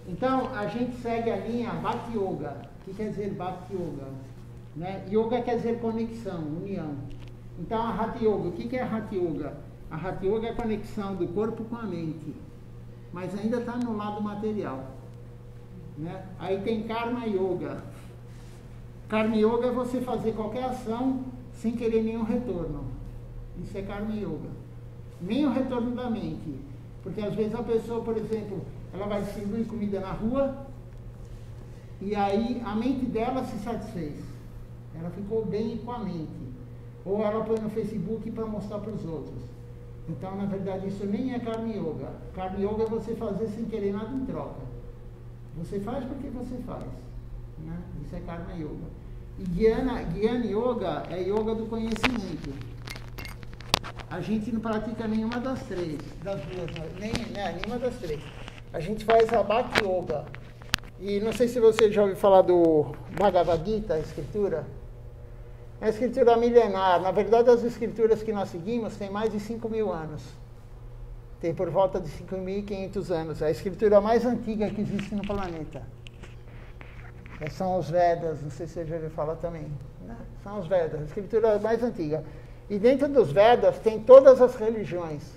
Então, a gente segue a linha Bhakti Yoga. O que quer dizer Bhakti Yoga? Né? Yoga quer dizer conexão, união. Então, a Hatha Yoga, o que é a Hatha Yoga? A Hatha Yoga é a conexão do corpo com a mente, mas ainda está no lado material. Né? Aí tem Karma Yoga. Karma Yoga é você fazer qualquer ação sem querer nenhum retorno. Isso é Karma Yoga. Nem o retorno da mente. Porque às vezes a pessoa, por exemplo, ela vai distribuir comida na rua e aí a mente dela se satisfez. Ela ficou bem com a mente. Ou ela põe no Facebook para mostrar para os outros. Então, na verdade, isso nem é Karma Yoga. Karma Yoga é você fazer sem querer nada em troca. Você faz porque você faz. Né? Isso é Karma Yoga. E Jnana Yoga é Yoga do conhecimento. A gente não pratica nenhuma das três. Das duas, nenhuma das três. A gente faz a Bhakti Yoga. E não sei se você já ouviu falar do Bhagavad Gita, a escritura. É a escritura milenar. Na verdade, as escrituras que nós seguimos têm mais de 5.000 anos. Tem por volta de 5.500 anos. É a escritura mais antiga que existe no planeta. São os Vedas, não sei se você já ouviu falar também. Né? São os Vedas, a escritura mais antiga. E dentro dos Vedas tem todas as religiões.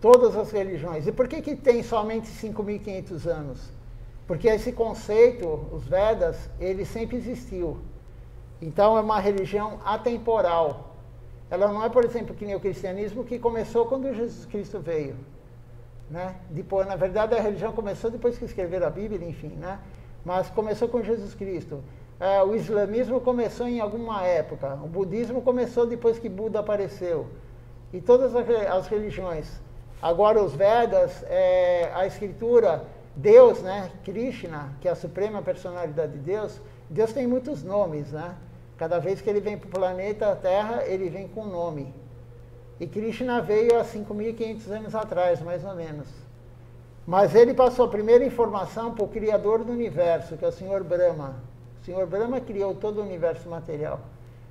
Todas as religiões. E por que tem somente 5.500 anos? Porque esse conceito, os Vedas, ele sempre existiu. Então é uma religião atemporal. Ela não é, por exemplo, que nem o cristianismo, que começou quando Jesus Cristo veio. Né? Depois, na verdade, a religião começou depois que escreveram a Bíblia, enfim, né? Mas começou com Jesus Cristo. O islamismo começou em alguma época. O budismo começou depois que Buda apareceu. E todas as religiões. Agora, os Vedas, a escritura, Deus, né? Krishna, que é a suprema personalidade de Deus, Deus tem muitos nomes, né? Cada vez que ele vem para o planeta Terra, ele vem com um nome. E Krishna veio há 5.500 anos atrás, mais ou menos. Mas ele passou a primeira informação para o Criador do Universo, que é o Senhor Brahma. O Senhor Brahma criou todo o universo material.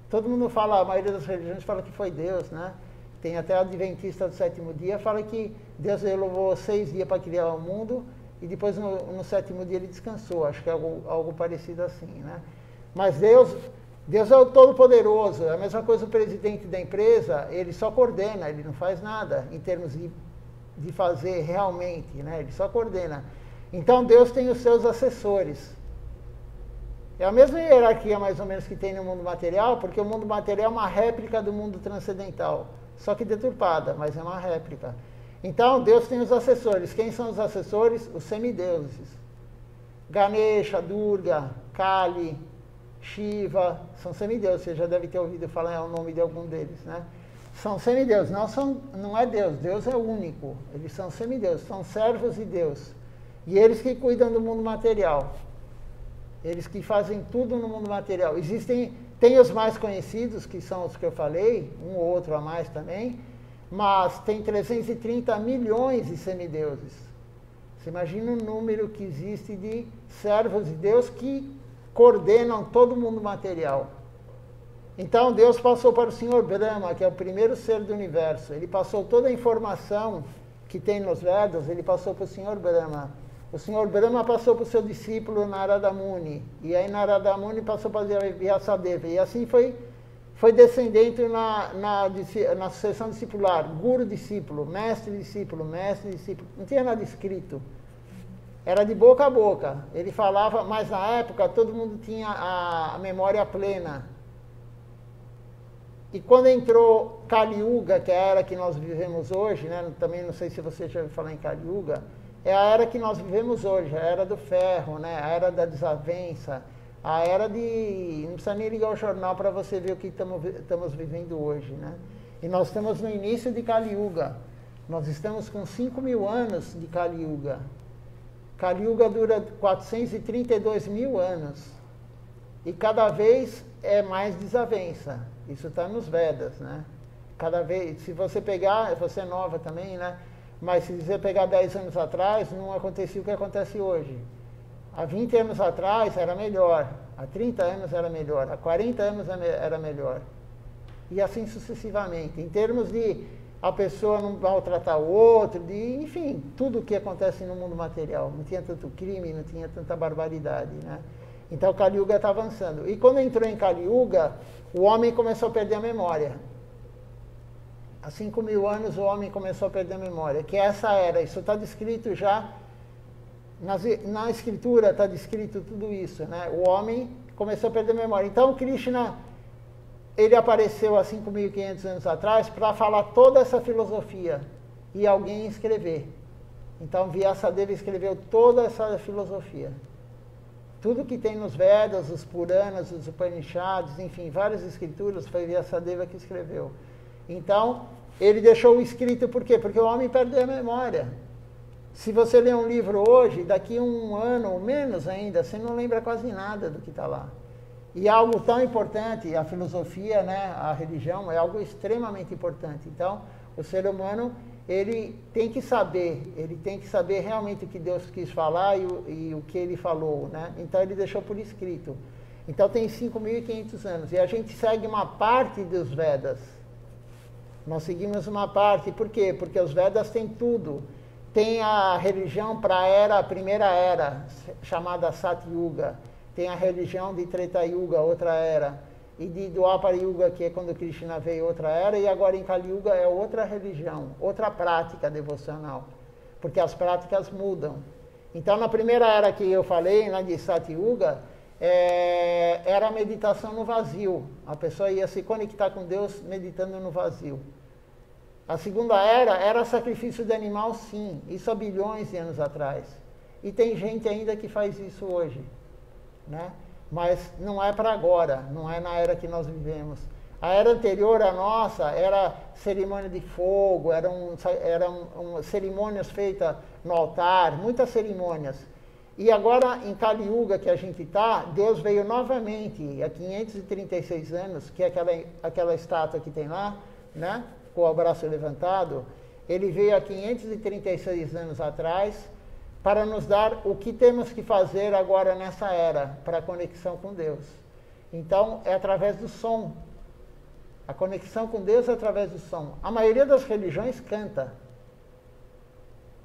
Todo mundo fala, a maioria das religiões fala que foi Deus, né? Tem até a Adventista do sétimo dia, fala que Deus levou 6 dias para criar o mundo e depois no sétimo dia ele descansou. Acho que é algo parecido assim, né? Mas Deus é o Todo-Poderoso. É a mesma coisa o presidente da empresa, ele só coordena, ele não faz nada em termos de fazer realmente, né? Ele só coordena. Então Deus tem os seus assessores. É a mesma hierarquia mais ou menos que tem no mundo material, porque o mundo material é uma réplica do mundo transcendental, só que deturpada, mas é uma réplica. Então Deus tem os assessores. Quem são os assessores? Os semideuses. Ganesha, Durga, Kali, Shiva, são semideuses. Você já deve ter ouvido falar o nome de algum deles, né? São semideuses, não é Deus, Deus é único. Eles são semideuses, são servos de Deus. E eles que cuidam do mundo material. Eles que fazem tudo no mundo material. Tem os mais conhecidos, que são os que eu falei, um ou outro a mais também, mas tem 330 milhões de semideuses. Você imagina o número que existe de servos de Deus que coordenam todo o mundo material. Então Deus passou para o Senhor Brahma, que é o primeiro ser do universo. Ele passou toda a informação que tem nos Vedas, ele passou para o Senhor Brahma. O Senhor Brahma passou para o seu discípulo Narada Muni. E aí Narada Muni passou para Vyasadeva. E assim foi descendente na sucessão discipular. Guru-discípulo, mestre-discípulo, mestre-discípulo. Não tinha nada escrito. Era de boca a boca. Ele falava, mas na época todo mundo tinha a memória plena. E quando entrou Kali Yuga, que é a era que nós vivemos hoje, né? Também não sei se você já ouviu falar em Kali Yuga, é a era que nós vivemos hoje, a era do ferro, né? A era da desavença, a era de... Não precisa nem ligar o jornal para você ver o que estamos vivendo hoje, né? E nós estamos no início de Kali Yuga. Nós estamos com 5.000 anos de Kali Yuga. Kali Yuga dura 432 mil anos. E cada vez é mais desavença. Isso está nos Vedas, né? Cada vez, se você pegar, você é nova também, né? Mas se você pegar 10 anos atrás, não acontecia o que acontece hoje. Há 20 anos atrás era melhor, há 30 anos era melhor, há 40 anos era melhor. E assim sucessivamente. Em termos de a pessoa não maltratar o outro, enfim, tudo o que acontece no mundo material. Não tinha tanto crime, não tinha tanta barbaridade, né? Então o Kali Yuga está avançando. E quando entrou em Kali Yuga, o homem começou a perder a memória. Há 5.000 anos o homem começou a perder a memória, que essa era, isso está descrito já, na escritura está descrito tudo isso, né? O homem começou a perder a memória. Então Krishna, ele apareceu há 5.500 anos atrás para falar toda essa filosofia e alguém escrever. Então Vyasadeva escreveu toda essa filosofia. Tudo que tem nos Vedas, os Puranas, os Upanishads, enfim, várias escrituras, foi Vyasadeva que escreveu. Então, ele deixou o escrito por quê? Porque o homem perde a memória. Se você ler um livro hoje, daqui a um ano ou menos ainda, você não lembra quase nada do que está lá. E algo tão importante, a filosofia, né, a religião, é algo extremamente importante. Então, o ser humano, ele tem que saber realmente o que Deus quis falar e o que ele falou, né? Então, ele deixou por escrito. Então, tem 5.500 anos. E a gente segue uma parte dos Vedas. Nós seguimos uma parte. Por quê? Porque os Vedas têm tudo. Tem a religião para a primeira era, chamada Satyuga. Tem a religião de Treta Yuga, outra era. E de Dwapara Yuga, que é quando Krishna veio, outra era. E agora em Kali Yuga é outra religião, outra prática devocional. Porque as práticas mudam. Então, na primeira era que eu falei, né, de Satyuga, era a meditação no vazio. A pessoa ia se conectar com Deus meditando no vazio. A segunda era sacrifício de animal, sim. Isso há bilhões de anos atrás. E tem gente ainda que faz isso hoje, né? Mas não é para agora, não é na era que nós vivemos. A era anterior à nossa era cerimônia de fogo, eram cerimônias feitas no altar, muitas cerimônias. E agora, em Kali Yuga, que a gente está, Deus veio novamente, há 536 anos, que é aquela estátua que tem lá, né, com o braço levantado, ele veio há 536 anos atrás para nos dar o que temos que fazer agora nessa era, para a conexão com Deus. Então, é através do som. A conexão com Deus é através do som. A maioria das religiões canta,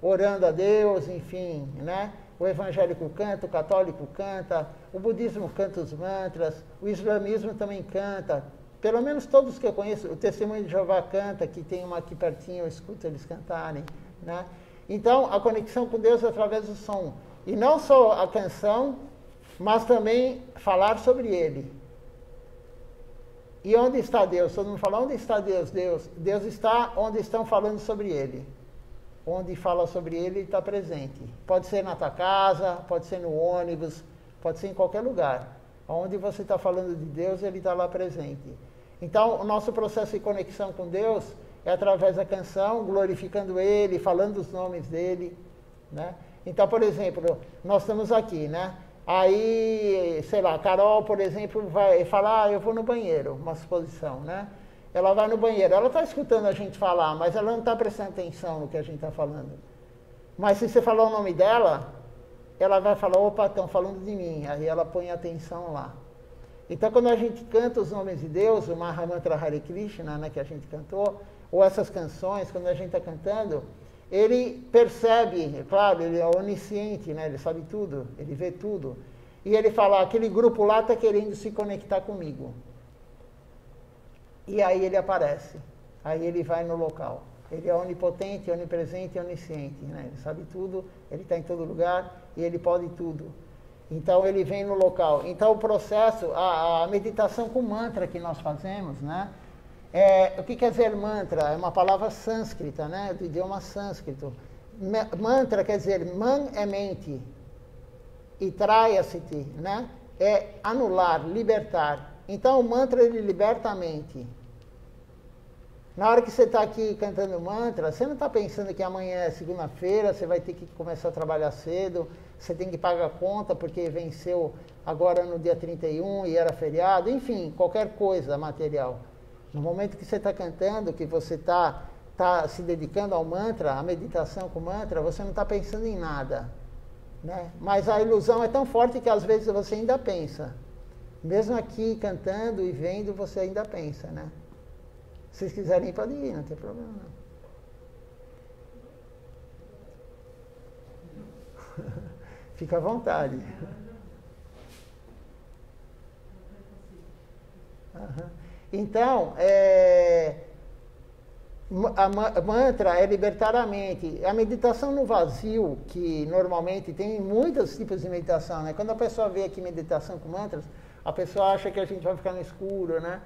orando a Deus, enfim, né? O evangélico canta, o católico canta, o budismo canta os mantras, o islamismo também canta. Pelo menos todos que eu conheço, o Testemunho de Jeová canta, que tem uma aqui pertinho, eu escuto eles cantarem, né? Então, a conexão com Deus é através do som. E não só a canção, mas também falar sobre Ele. E onde está Deus? Todo mundo fala, onde está Deus? Deus está onde estão falando sobre Ele. Onde fala sobre Ele, Ele está presente. Pode ser na tua casa, pode ser no ônibus, pode ser em qualquer lugar. Onde você está falando de Deus, Ele está lá presente. Então, o nosso processo de conexão com Deus é através da canção, glorificando Ele, falando os nomes dEle, né? Então, por exemplo, nós estamos aqui, né? Aí, sei lá, a Carol, por exemplo, vai falar, eu vou no banheiro, uma suposição, né? Ela vai no banheiro, ela está escutando a gente falar, mas ela não está prestando atenção no que a gente está falando. Mas se você falar o nome dela, ela vai falar, opa, estão falando de mim. Aí ela põe atenção lá. Então, quando a gente canta os nomes de Deus, o Mahamantra Hare Krishna, né, que a gente cantou, ou essas canções, quando a gente está cantando, ele percebe, claro, ele é onisciente, né, ele sabe tudo, ele vê tudo. E ele fala, aquele grupo lá está querendo se conectar comigo. E aí ele aparece, aí ele vai no local. Ele é onipotente, onipresente e onisciente, né? Ele sabe tudo, ele está em todo lugar e ele pode tudo. Então ele vem no local. Então o processo, a meditação com mantra que nós fazemos, né? O que quer dizer mantra? É uma palavra sânscrita, né? Do idioma sânscrito. Mantra quer dizer, man é mente, e traya-se-te, né? É anular, libertar. Então o mantra ele liberta a mente. Na hora que você está aqui cantando mantra, você não está pensando que amanhã é segunda-feira, você vai ter que começar a trabalhar cedo, você tem que pagar a conta porque venceu agora no dia 31 e era feriado, enfim, qualquer coisa material. No momento que você está cantando, que você está se dedicando ao mantra, à meditação com mantra, você não está pensando em nada, né? Mas a ilusão é tão forte que às vezes você ainda pensa. Mesmo aqui cantando e vendo, você ainda pensa, né? Se vocês quiserem, podem ir, não tem problema não. Fica à vontade. Uhum. Então, a mantra é libertar a mente. A meditação no vazio, que normalmente tem muitos tipos de meditação, né? Quando a pessoa vê aqui meditação com mantras, a pessoa acha que a gente vai ficar no escuro, né?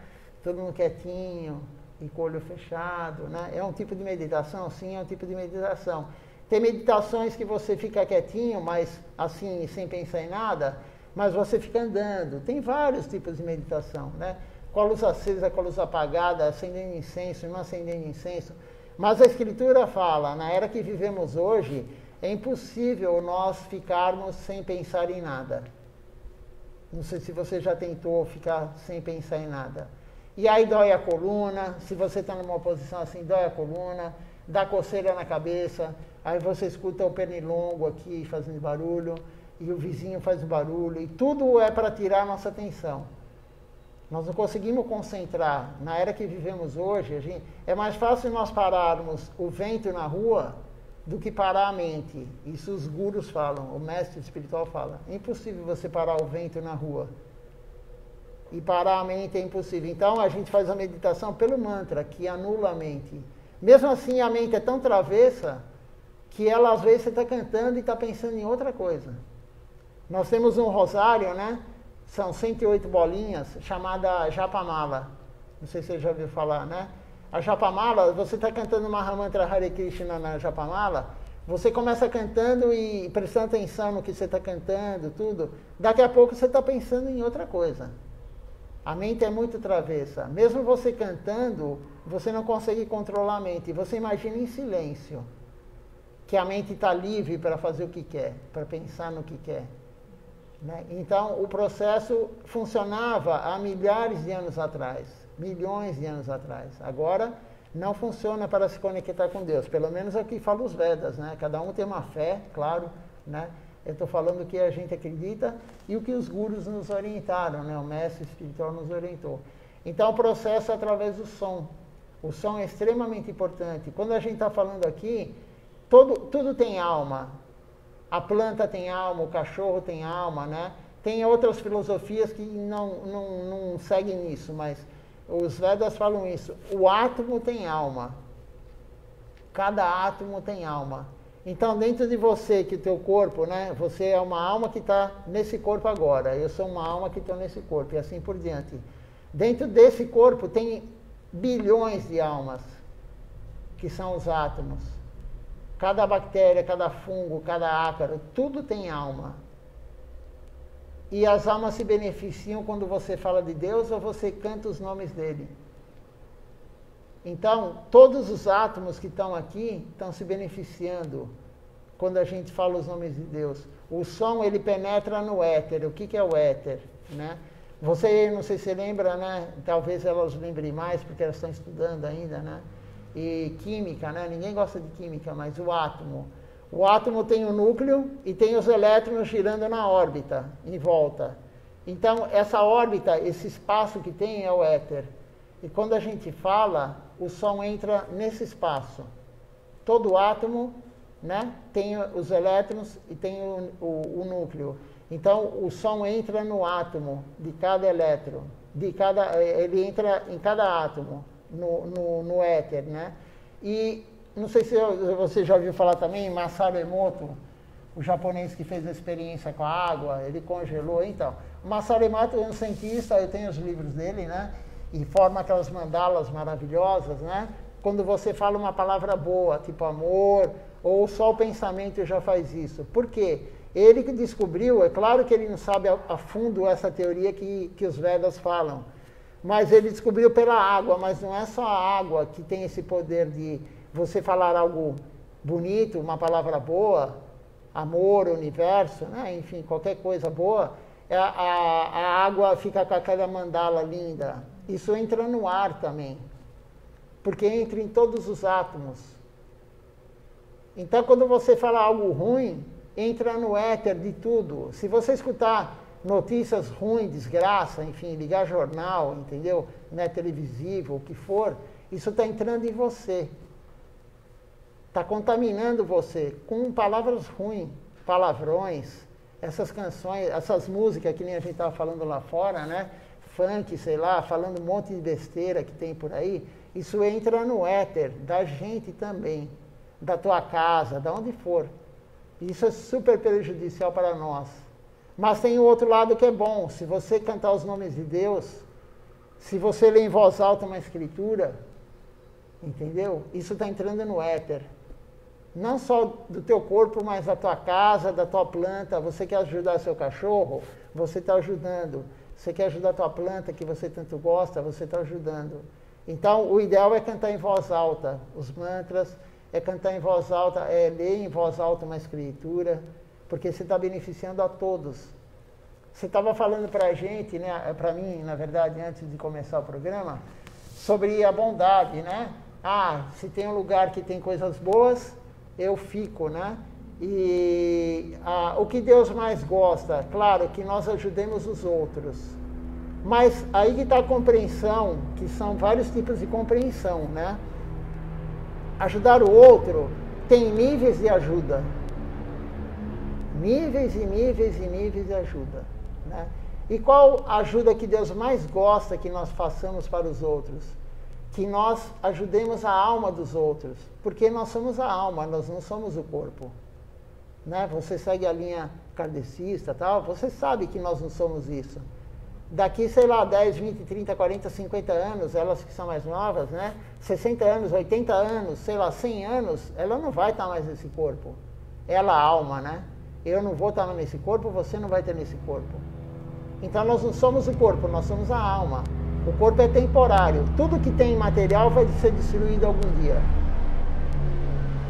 Todo mundo quietinho e com o olho fechado, né? É um tipo de meditação? Sim, é um tipo de meditação. Tem meditações que você fica quietinho, mas assim, sem pensar em nada, mas você fica andando. Tem vários tipos de meditação, né? Com a luz acesa, com a luz apagada, acendendo incenso, não acendendo incenso. Mas a Escritura fala, na era que vivemos hoje, é impossível nós ficarmos sem pensar em nada. Não sei se você já tentou ficar sem pensar em nada. E aí dói a coluna, se você está numa posição assim, dói a coluna, dá coceira na cabeça, aí você escuta o pernilongo aqui fazendo barulho, e o vizinho faz barulho, e tudo é para tirar a nossa atenção. Nós não conseguimos concentrar. Na era que vivemos hoje, é mais fácil nós pararmos o vento na rua do que parar a mente. Isso os gurus falam, o mestre espiritual fala. É impossível você parar o vento na rua. E parar a mente é impossível. Então a gente faz a meditação pelo mantra, que anula a mente. Mesmo assim, a mente é tão travessa que ela, às vezes, você está cantando e está pensando em outra coisa. Nós temos um rosário, né? São 108 bolinhas, chamada Japamala. Não sei se você já ouviu falar, né? A Japamala, você está cantando Mahamantra Hare Krishna na Japamala, você começa cantando e prestando atenção no que você está cantando, tudo. Daqui a pouco você está pensando em outra coisa. A mente é muito travessa. Mesmo você cantando, você não consegue controlar a mente. Você imagina em silêncio, que a mente está livre para fazer o que quer, para pensar no que quer. Né? Então, o processo funcionava há milhares de anos atrás, milhões de anos atrás. Agora, não funciona para se conectar com Deus. Pelo menos é o que falam os Vedas, né? Cada um tem uma fé, claro, né? Eu estou falando o que a gente acredita e o que os gurus nos orientaram, né? O mestre espiritual nos orientou. Então, o processo é através do som. O som é extremamente importante. Quando a gente está falando aqui, tudo tem alma. A planta tem alma, o cachorro tem alma, né? Tem outras filosofias que não seguem nisso, mas os Vedas falam isso. O átomo tem alma. Cada átomo tem alma. Então, dentro de você, que o teu corpo, né? Você é uma alma que está nesse corpo agora. Eu sou uma alma que estou nesse corpo, e assim por diante. Dentro desse corpo tem bilhões de almas, que são os átomos. Cada bactéria, cada fungo, cada ácaro, tudo tem alma. E as almas se beneficiam quando você fala de Deus ou você canta os nomes dele. Então, todos os átomos que estão aqui estão se beneficiando quando a gente fala os nomes de Deus. O som, ele penetra no éter. O que é o éter? Né? Você, não sei se você lembra, né? Talvez elas lembrem mais, porque elas estão estudando ainda, né? E química, né? Ninguém gosta de química, mas o átomo. O átomo tem o núcleo e tem os elétrons girando na órbita, em volta. Então, essa órbita, esse espaço que tem é o éter. E quando a gente fala, o som entra nesse espaço. Todo átomo, né, tem os elétrons e tem o núcleo. Então, o som entra no átomo de cada elétron. Ele entra em cada átomo. No éter, né? E não sei se você já ouviu falar também, Masaru Emoto, o japonês que fez a experiência com a água, ele congelou, então. O Masaru Emoto é um cientista, eu tenho os livros dele, né? E forma aquelas mandalas maravilhosas, né? Quando você fala uma palavra boa, tipo amor, ou só o pensamento já faz isso. Por quê? Ele que descobriu, é claro que ele não sabe a fundo essa teoria que os Vedas falam, mas ele descobriu pela água, mas não é só a água que tem esse poder de você falar algo bonito, uma palavra boa, amor, universo, né? Enfim, qualquer coisa boa, a água fica com aquela mandala linda. Isso entra no ar também, porque entra em todos os átomos. Então, quando você fala algo ruim, entra no éter de tudo. Se você escutar notícias ruins, desgraça, enfim, ligar jornal, entendeu? Né, televisivo, o que for, isso está entrando em você. Está contaminando você com palavras ruins, palavrões, essas canções, essas músicas que nem a gente estava falando lá fora, né? Funk, sei lá, falando um monte de besteira que tem por aí, isso entra no éter da gente também, da tua casa, da onde for. Isso é super prejudicial para nós. Mas tem o outro lado que é bom. Se você cantar os nomes de Deus, se você ler em voz alta uma escritura, entendeu? Isso está entrando no éter. Não só do teu corpo, mas da tua casa, da tua planta. Você quer ajudar seu cachorro? Você está ajudando. Você quer ajudar a tua planta que você tanto gosta? Você está ajudando. Então, o ideal é cantar em voz alta os mantras, é cantar em voz alta, é ler em voz alta uma escritura, porque você está beneficiando a todos. Você estava falando para a gente, né, para mim, na verdade, antes de começar o programa, sobre a bondade, né? Ah, se tem um lugar que tem coisas boas, eu fico, né? E o que Deus mais gosta, claro, que nós ajudemos os outros. Mas aí que está a compreensão, que são vários tipos de compreensão, né? Ajudar o outro tem níveis de ajuda. Níveis e níveis e níveis de ajuda, né? E qual ajuda que Deus mais gosta que nós façamos para os outros? Que nós ajudemos a alma dos outros. Porque nós somos a alma, nós não somos o corpo. Né? Você segue a linha kardecista, tal, você sabe que nós não somos isso. Daqui, sei lá, 10, 20, 30, 40, 50 anos, elas que são mais novas, né? 60 anos, 80 anos, sei lá, 100 anos, ela não vai estar mais nesse corpo. Ela, a alma, né? Eu não vou estar nesse corpo, você não vai estar nesse corpo. Então nós não somos o corpo, nós somos a alma. O corpo é temporário. Tudo que tem material vai ser destruído algum dia.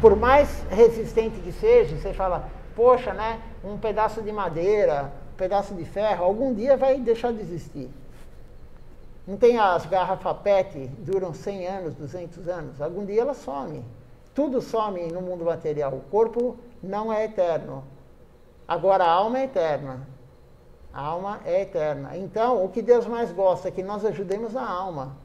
Por mais resistente que seja, você fala, poxa, né, um pedaço de madeira, um pedaço de ferro, algum dia vai deixar de existir. Não tem as garrafas PET, duram 100 anos, 200 anos, algum dia ela some. Tudo some no mundo material, o corpo não é eterno. Agora a alma é eterna. A alma é eterna. Então, o que Deus mais gosta é que nós ajudemos a alma.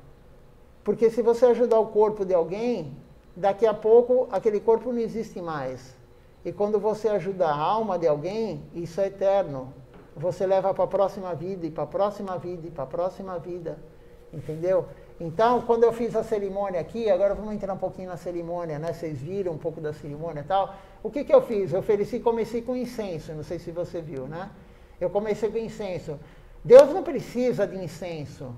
Porque se você ajudar o corpo de alguém, daqui a pouco, aquele corpo não existe mais. E quando você ajuda a alma de alguém, isso é eterno. Você leva para a próxima vida, e para a próxima vida, e para a próxima vida. Entendeu? Então, quando eu fiz a cerimônia aqui, agora vamos entrar um pouquinho na cerimônia, né? Vocês viram um pouco da cerimônia e tal. O que eu fiz? Eu comecei com incenso, não sei se você viu, né? Eu comecei com incenso. Deus não precisa de incenso.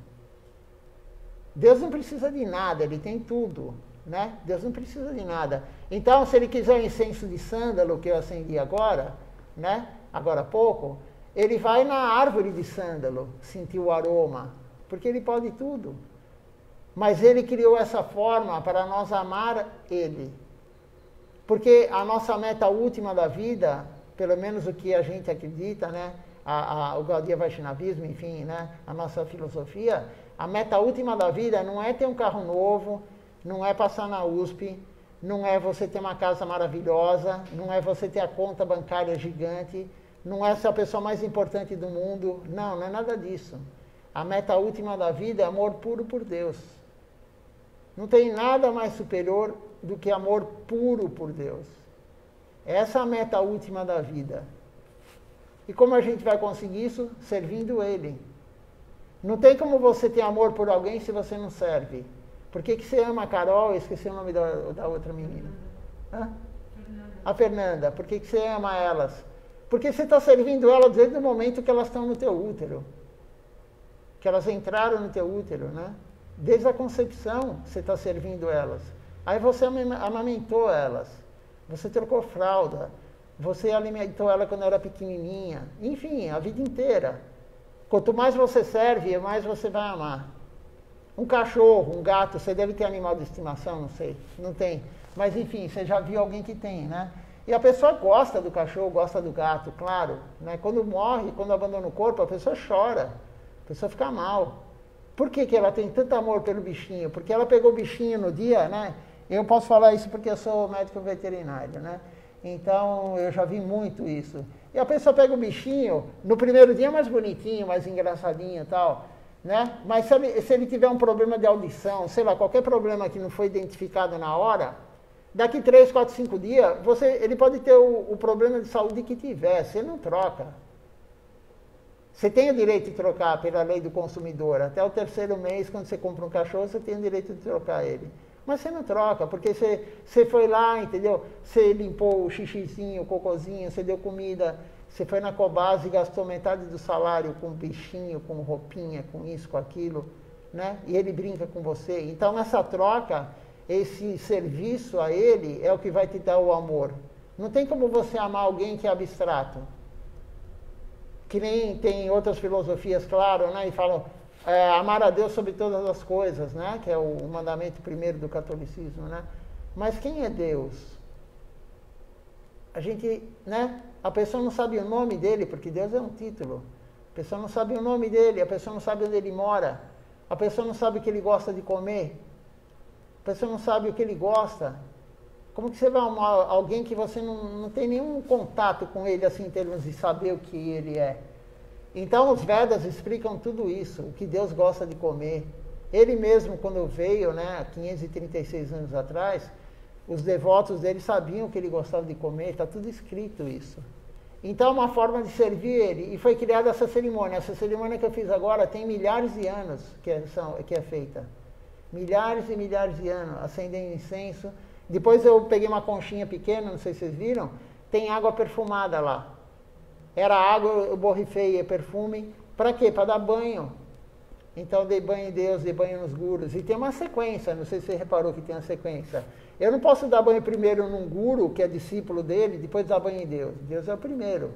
Deus não precisa de nada, Ele tem tudo. Né? Deus não precisa de nada. Então, se Ele quiser o incenso de sândalo, que eu acendi agora, né? Agora há pouco, Ele vai na árvore de sândalo sentir o aroma, porque Ele pode tudo. Mas Ele criou essa forma para nós amar Ele. Porque a nossa meta última da vida, pelo menos o que a gente acredita, né? O Gaudiya Vaishnavismo, enfim, né? A nossa filosofia, a meta última da vida não é ter um carro novo, não é passar na USP, não é você ter uma casa maravilhosa, não é você ter a conta bancária gigante, não é ser a pessoa mais importante do mundo, não é nada disso. A meta última da vida é amor puro por Deus. Não tem nada mais superior do que amor puro por Deus. Essa é a meta última da vida. E como a gente vai conseguir isso? Servindo Ele. Não tem como você ter amor por alguém se você não serve. Por que você ama a Carol? Eu esqueci o nome da outra menina. Hã? A Fernanda. Por que você ama elas? Porque você está servindo elas desde o momento que elas estão no teu útero. Que elas entraram no teu útero, né? Desde a concepção, você está servindo elas. Aí você amamentou elas. Você trocou fralda. Você alimentou ela quando era pequenininha. Enfim, a vida inteira. Quanto mais você serve, mais você vai amar. Um cachorro, um gato, você deve ter animal de estimação, não sei, não tem. Mas enfim, você já viu alguém que tem, né? E a pessoa gosta do cachorro, gosta do gato, claro. Né? Quando morre, quando abandona o corpo, a pessoa chora. A pessoa fica mal. Por que ela tem tanto amor pelo bichinho? Porque ela pegou o bichinho no dia, né? Eu posso falar isso porque eu sou médico veterinário, né? Então, eu já vi muito isso. E a pessoa pega o bichinho, no primeiro dia é mais bonitinho, mais engraçadinho e tal. Né? Mas se ele tiver um problema de audição, sei lá, qualquer problema que não foi identificado na hora, daqui 3, 4, 5 dias, ele pode ter o problema de saúde que tiver, você não troca. Você tem o direito de trocar pela lei do consumidor. Até o terceiro mês, quando você compra um cachorro, você tem o direito de trocar ele. Mas você não troca, porque você foi lá, entendeu? Você limpou o xixizinho, o cocôzinho, você deu comida, você foi na Cobase e gastou metade do salário com bichinho, com roupinha, com isso, com aquilo, né? E ele brinca com você. Então, nessa troca, esse serviço a ele é o que vai te dar o amor. Não tem como você amar alguém que é abstrato. Que nem tem outras filosofias, claro, né? E falam amar a Deus sobre todas as coisas, né? Que é o mandamento primeiro do catolicismo, né? Mas quem é Deus? A gente, né? A pessoa não sabe o nome dele, porque Deus é um título. A pessoa não sabe o nome dele, a pessoa não sabe onde ele mora, a pessoa não sabe o que ele gosta de comer, a pessoa não sabe o que ele gosta. Como que você vai amar alguém que você não tem nenhum contato com ele, assim, em termos de saber o que ele é? Então, os Vedas explicam tudo isso, o que Deus gosta de comer. Ele mesmo, quando veio, né, há 536 anos atrás, os devotos dele sabiam o que ele gostava de comer, está tudo escrito isso. Então, é uma forma de servir ele. E foi criada essa cerimônia. Essa cerimônia que eu fiz agora tem milhares de anos que é feita. Milhares e milhares de anos, acendendo incenso. Depois eu peguei uma conchinha pequena, não sei se vocês viram, tem água perfumada lá. Era água, eu borrifei perfume. Para quê? Para dar banho. Então, dei banho em Deus, dei banho nos gurus. E tem uma sequência, não sei se você reparou que tem uma sequência. Eu não posso dar banho primeiro num guru, que é discípulo dele, depois dar banho em Deus. Deus é o primeiro.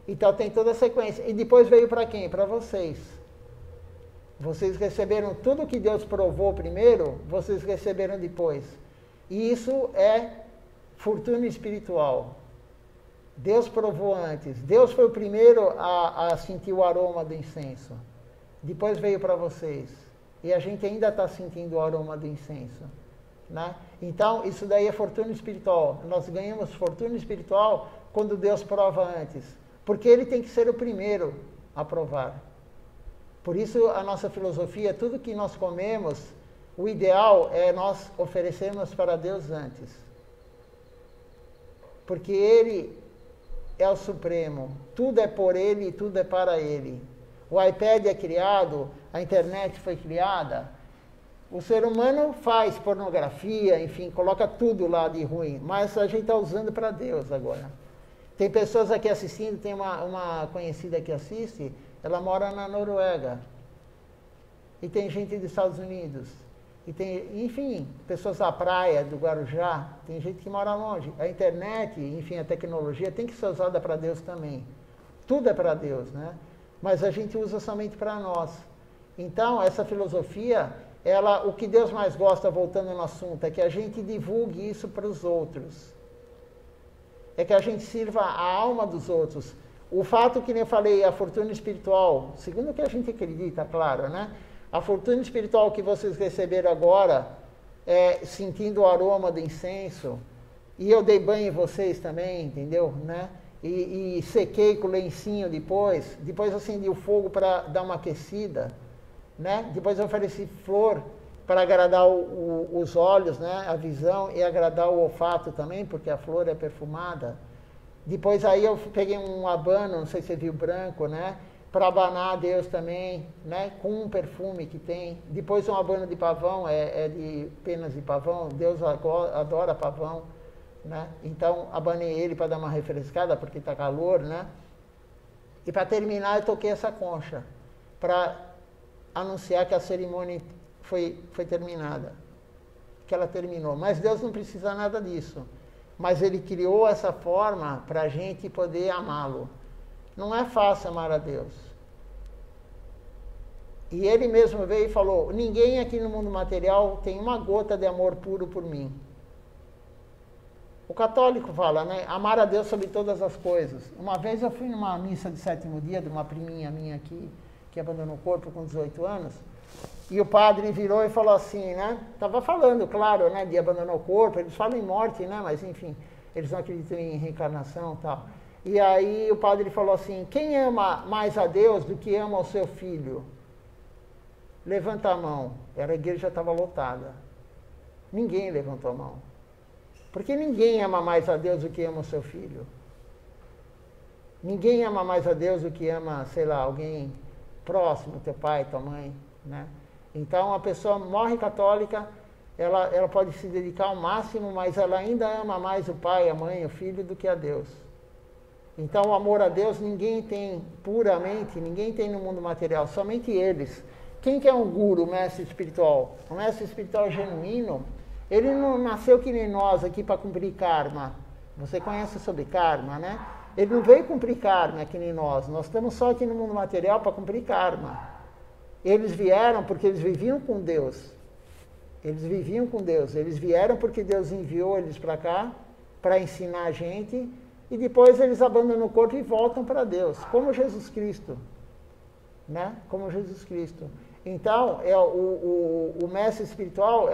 Então, tem toda a sequência. E depois veio para quem? Para vocês. Vocês receberam tudo que Deus provou primeiro, vocês receberam depois. E isso é fortuna espiritual. Deus provou antes. Deus foi o primeiro a sentir o aroma do incenso. Depois veio para vocês. E a gente ainda está sentindo o aroma do incenso. Né? Então, isso daí é fortuna espiritual. Nós ganhamos fortuna espiritual quando Deus prova antes. Porque Ele tem que ser o primeiro a provar. Por isso, a nossa filosofia, tudo que nós comemos, o ideal é nós oferecermos para Deus antes. Porque Ele é o Supremo. Tudo é por Ele e tudo é para Ele. O iPad é criado, a internet foi criada. O ser humano faz pornografia, enfim, coloca tudo lá de ruim. Mas a gente está usando para Deus agora. Tem pessoas aqui assistindo, tem uma conhecida que assiste, ela mora na Noruega. E tem gente dos Estados Unidos. E tem, enfim, pessoas da praia, do Guarujá, tem gente que mora longe. A internet, enfim, a tecnologia tem que ser usada para Deus também. Tudo é para Deus, né? Mas a gente usa somente para nós. Então, essa filosofia, o que Deus mais gosta, voltando no assunto, é que a gente divulgue isso para os outros. É que a gente sirva a alma dos outros. O fato que nem eu falei, a fortuna espiritual, segundo o que a gente acredita, claro, né? A fortuna espiritual que vocês receberam agora, sentindo o aroma do incenso, e eu dei banho em vocês também, entendeu? Né? E sequei com o lencinho depois acendi o fogo para dar uma aquecida, né? Depois eu ofereci flor para agradar os olhos, né? A visão, e agradar o olfato também, porque a flor é perfumada. Depois aí eu peguei um abano, não sei se você viu, branco, né? Para abanar a Deus também, né? Com um perfume que tem. Depois um abano de pavão, é de penas de pavão. Deus adora pavão, né? Então abanei ele para dar uma refrescada, porque está calor, né? E para terminar eu toquei essa concha, para anunciar que a cerimônia foi terminada, que ela terminou. Mas Deus não precisa nada disso. Mas Ele criou essa forma para a gente poder amá-lo. Não é fácil amar a Deus. E Ele mesmo veio e falou, ninguém aqui no mundo material tem uma gota de amor puro por mim. O católico fala, né? Amar a Deus sobre todas as coisas. Uma vez eu fui numa missa de 7º dia de uma priminha minha aqui, que abandonou o corpo com 18 anos, e o padre virou e falou assim, né? Estava falando, claro, né, de abandonar o corpo, eles falam em morte, né? Mas enfim, eles não acreditam em reencarnação e tal. E aí o padre falou assim, quem ama mais a Deus do que ama o seu filho? Levanta a mão. A igreja estava lotada. Ninguém levantou a mão. Porque ninguém ama mais a Deus do que ama o seu filho. Ninguém ama mais a Deus do que ama, sei lá, alguém próximo, teu pai, tua mãe, né? Então, a pessoa morre católica, ela pode se dedicar ao máximo, mas ela ainda ama mais o pai, a mãe, o filho do que a Deus. Então, o amor a Deus ninguém tem puramente, ninguém tem no mundo material, somente eles. Quem que é um guru, mestre espiritual? O mestre espiritual genuíno, ele não nasceu que nem nós aqui para cumprir karma. Você conhece sobre karma, né? Ele não veio cumprir karma que nem nós. Nós estamos só aqui no mundo material para cumprir karma. Eles vieram porque eles viviam com Deus. Eles viviam com Deus. Eles vieram porque Deus enviou eles para cá para ensinar a gente. E depois eles abandonam o corpo e voltam para Deus, como Jesus Cristo, né? Como Jesus Cristo. Então, o mestre espiritual,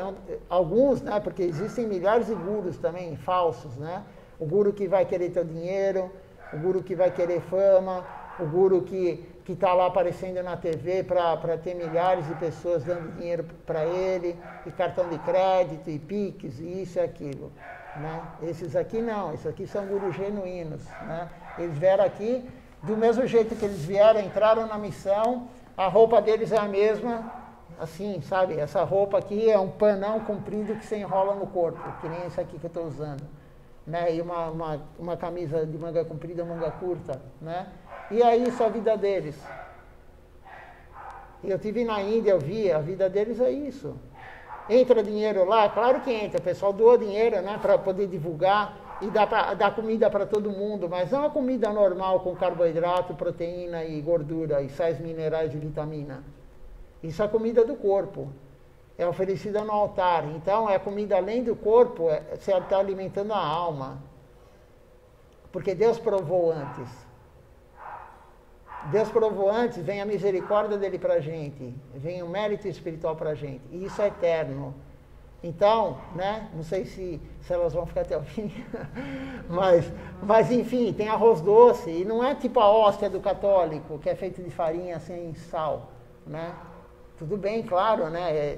alguns, né? Porque existem milhares de gurus também, falsos, né? O guru que vai querer teu dinheiro, o guru que vai querer fama, o guru que está lá aparecendo na TV para ter milhares de pessoas dando dinheiro para ele, e cartão de crédito, e Pix, e isso e aquilo. Né? Esses aqui não, esses aqui são gurus genuínos, né? Eles vieram aqui do mesmo jeito que eles vieram, entraram na missão, a roupa deles é a mesma, assim, sabe? Essa roupa aqui é um panão comprido que se enrola no corpo, que nem esse aqui que eu estou usando, né? E uma camisa de manga comprida, manga curta, né? E aí, isso é a vida deles. Eu estive na Índia, eu vi, a vida deles é isso. Entra dinheiro lá? Claro que entra, o pessoal doa dinheiro, né, para poder divulgar e dar comida para todo mundo, mas não a comida normal com carboidrato, proteína e gordura e sais minerais e vitamina. Isso é a comida do corpo, é oferecida no altar. Então, é a comida além do corpo, você está alimentando a alma, porque Deus provou antes. Deus provou antes, vem a misericórdia dele para a gente, vem o mérito espiritual para a gente, e isso é eterno. Então, né, não sei se elas vão ficar até o fim, mas enfim, tem arroz doce, e não é tipo a hóstia do católico, que é feito de farinha sem sal, né? Tudo bem, claro, né,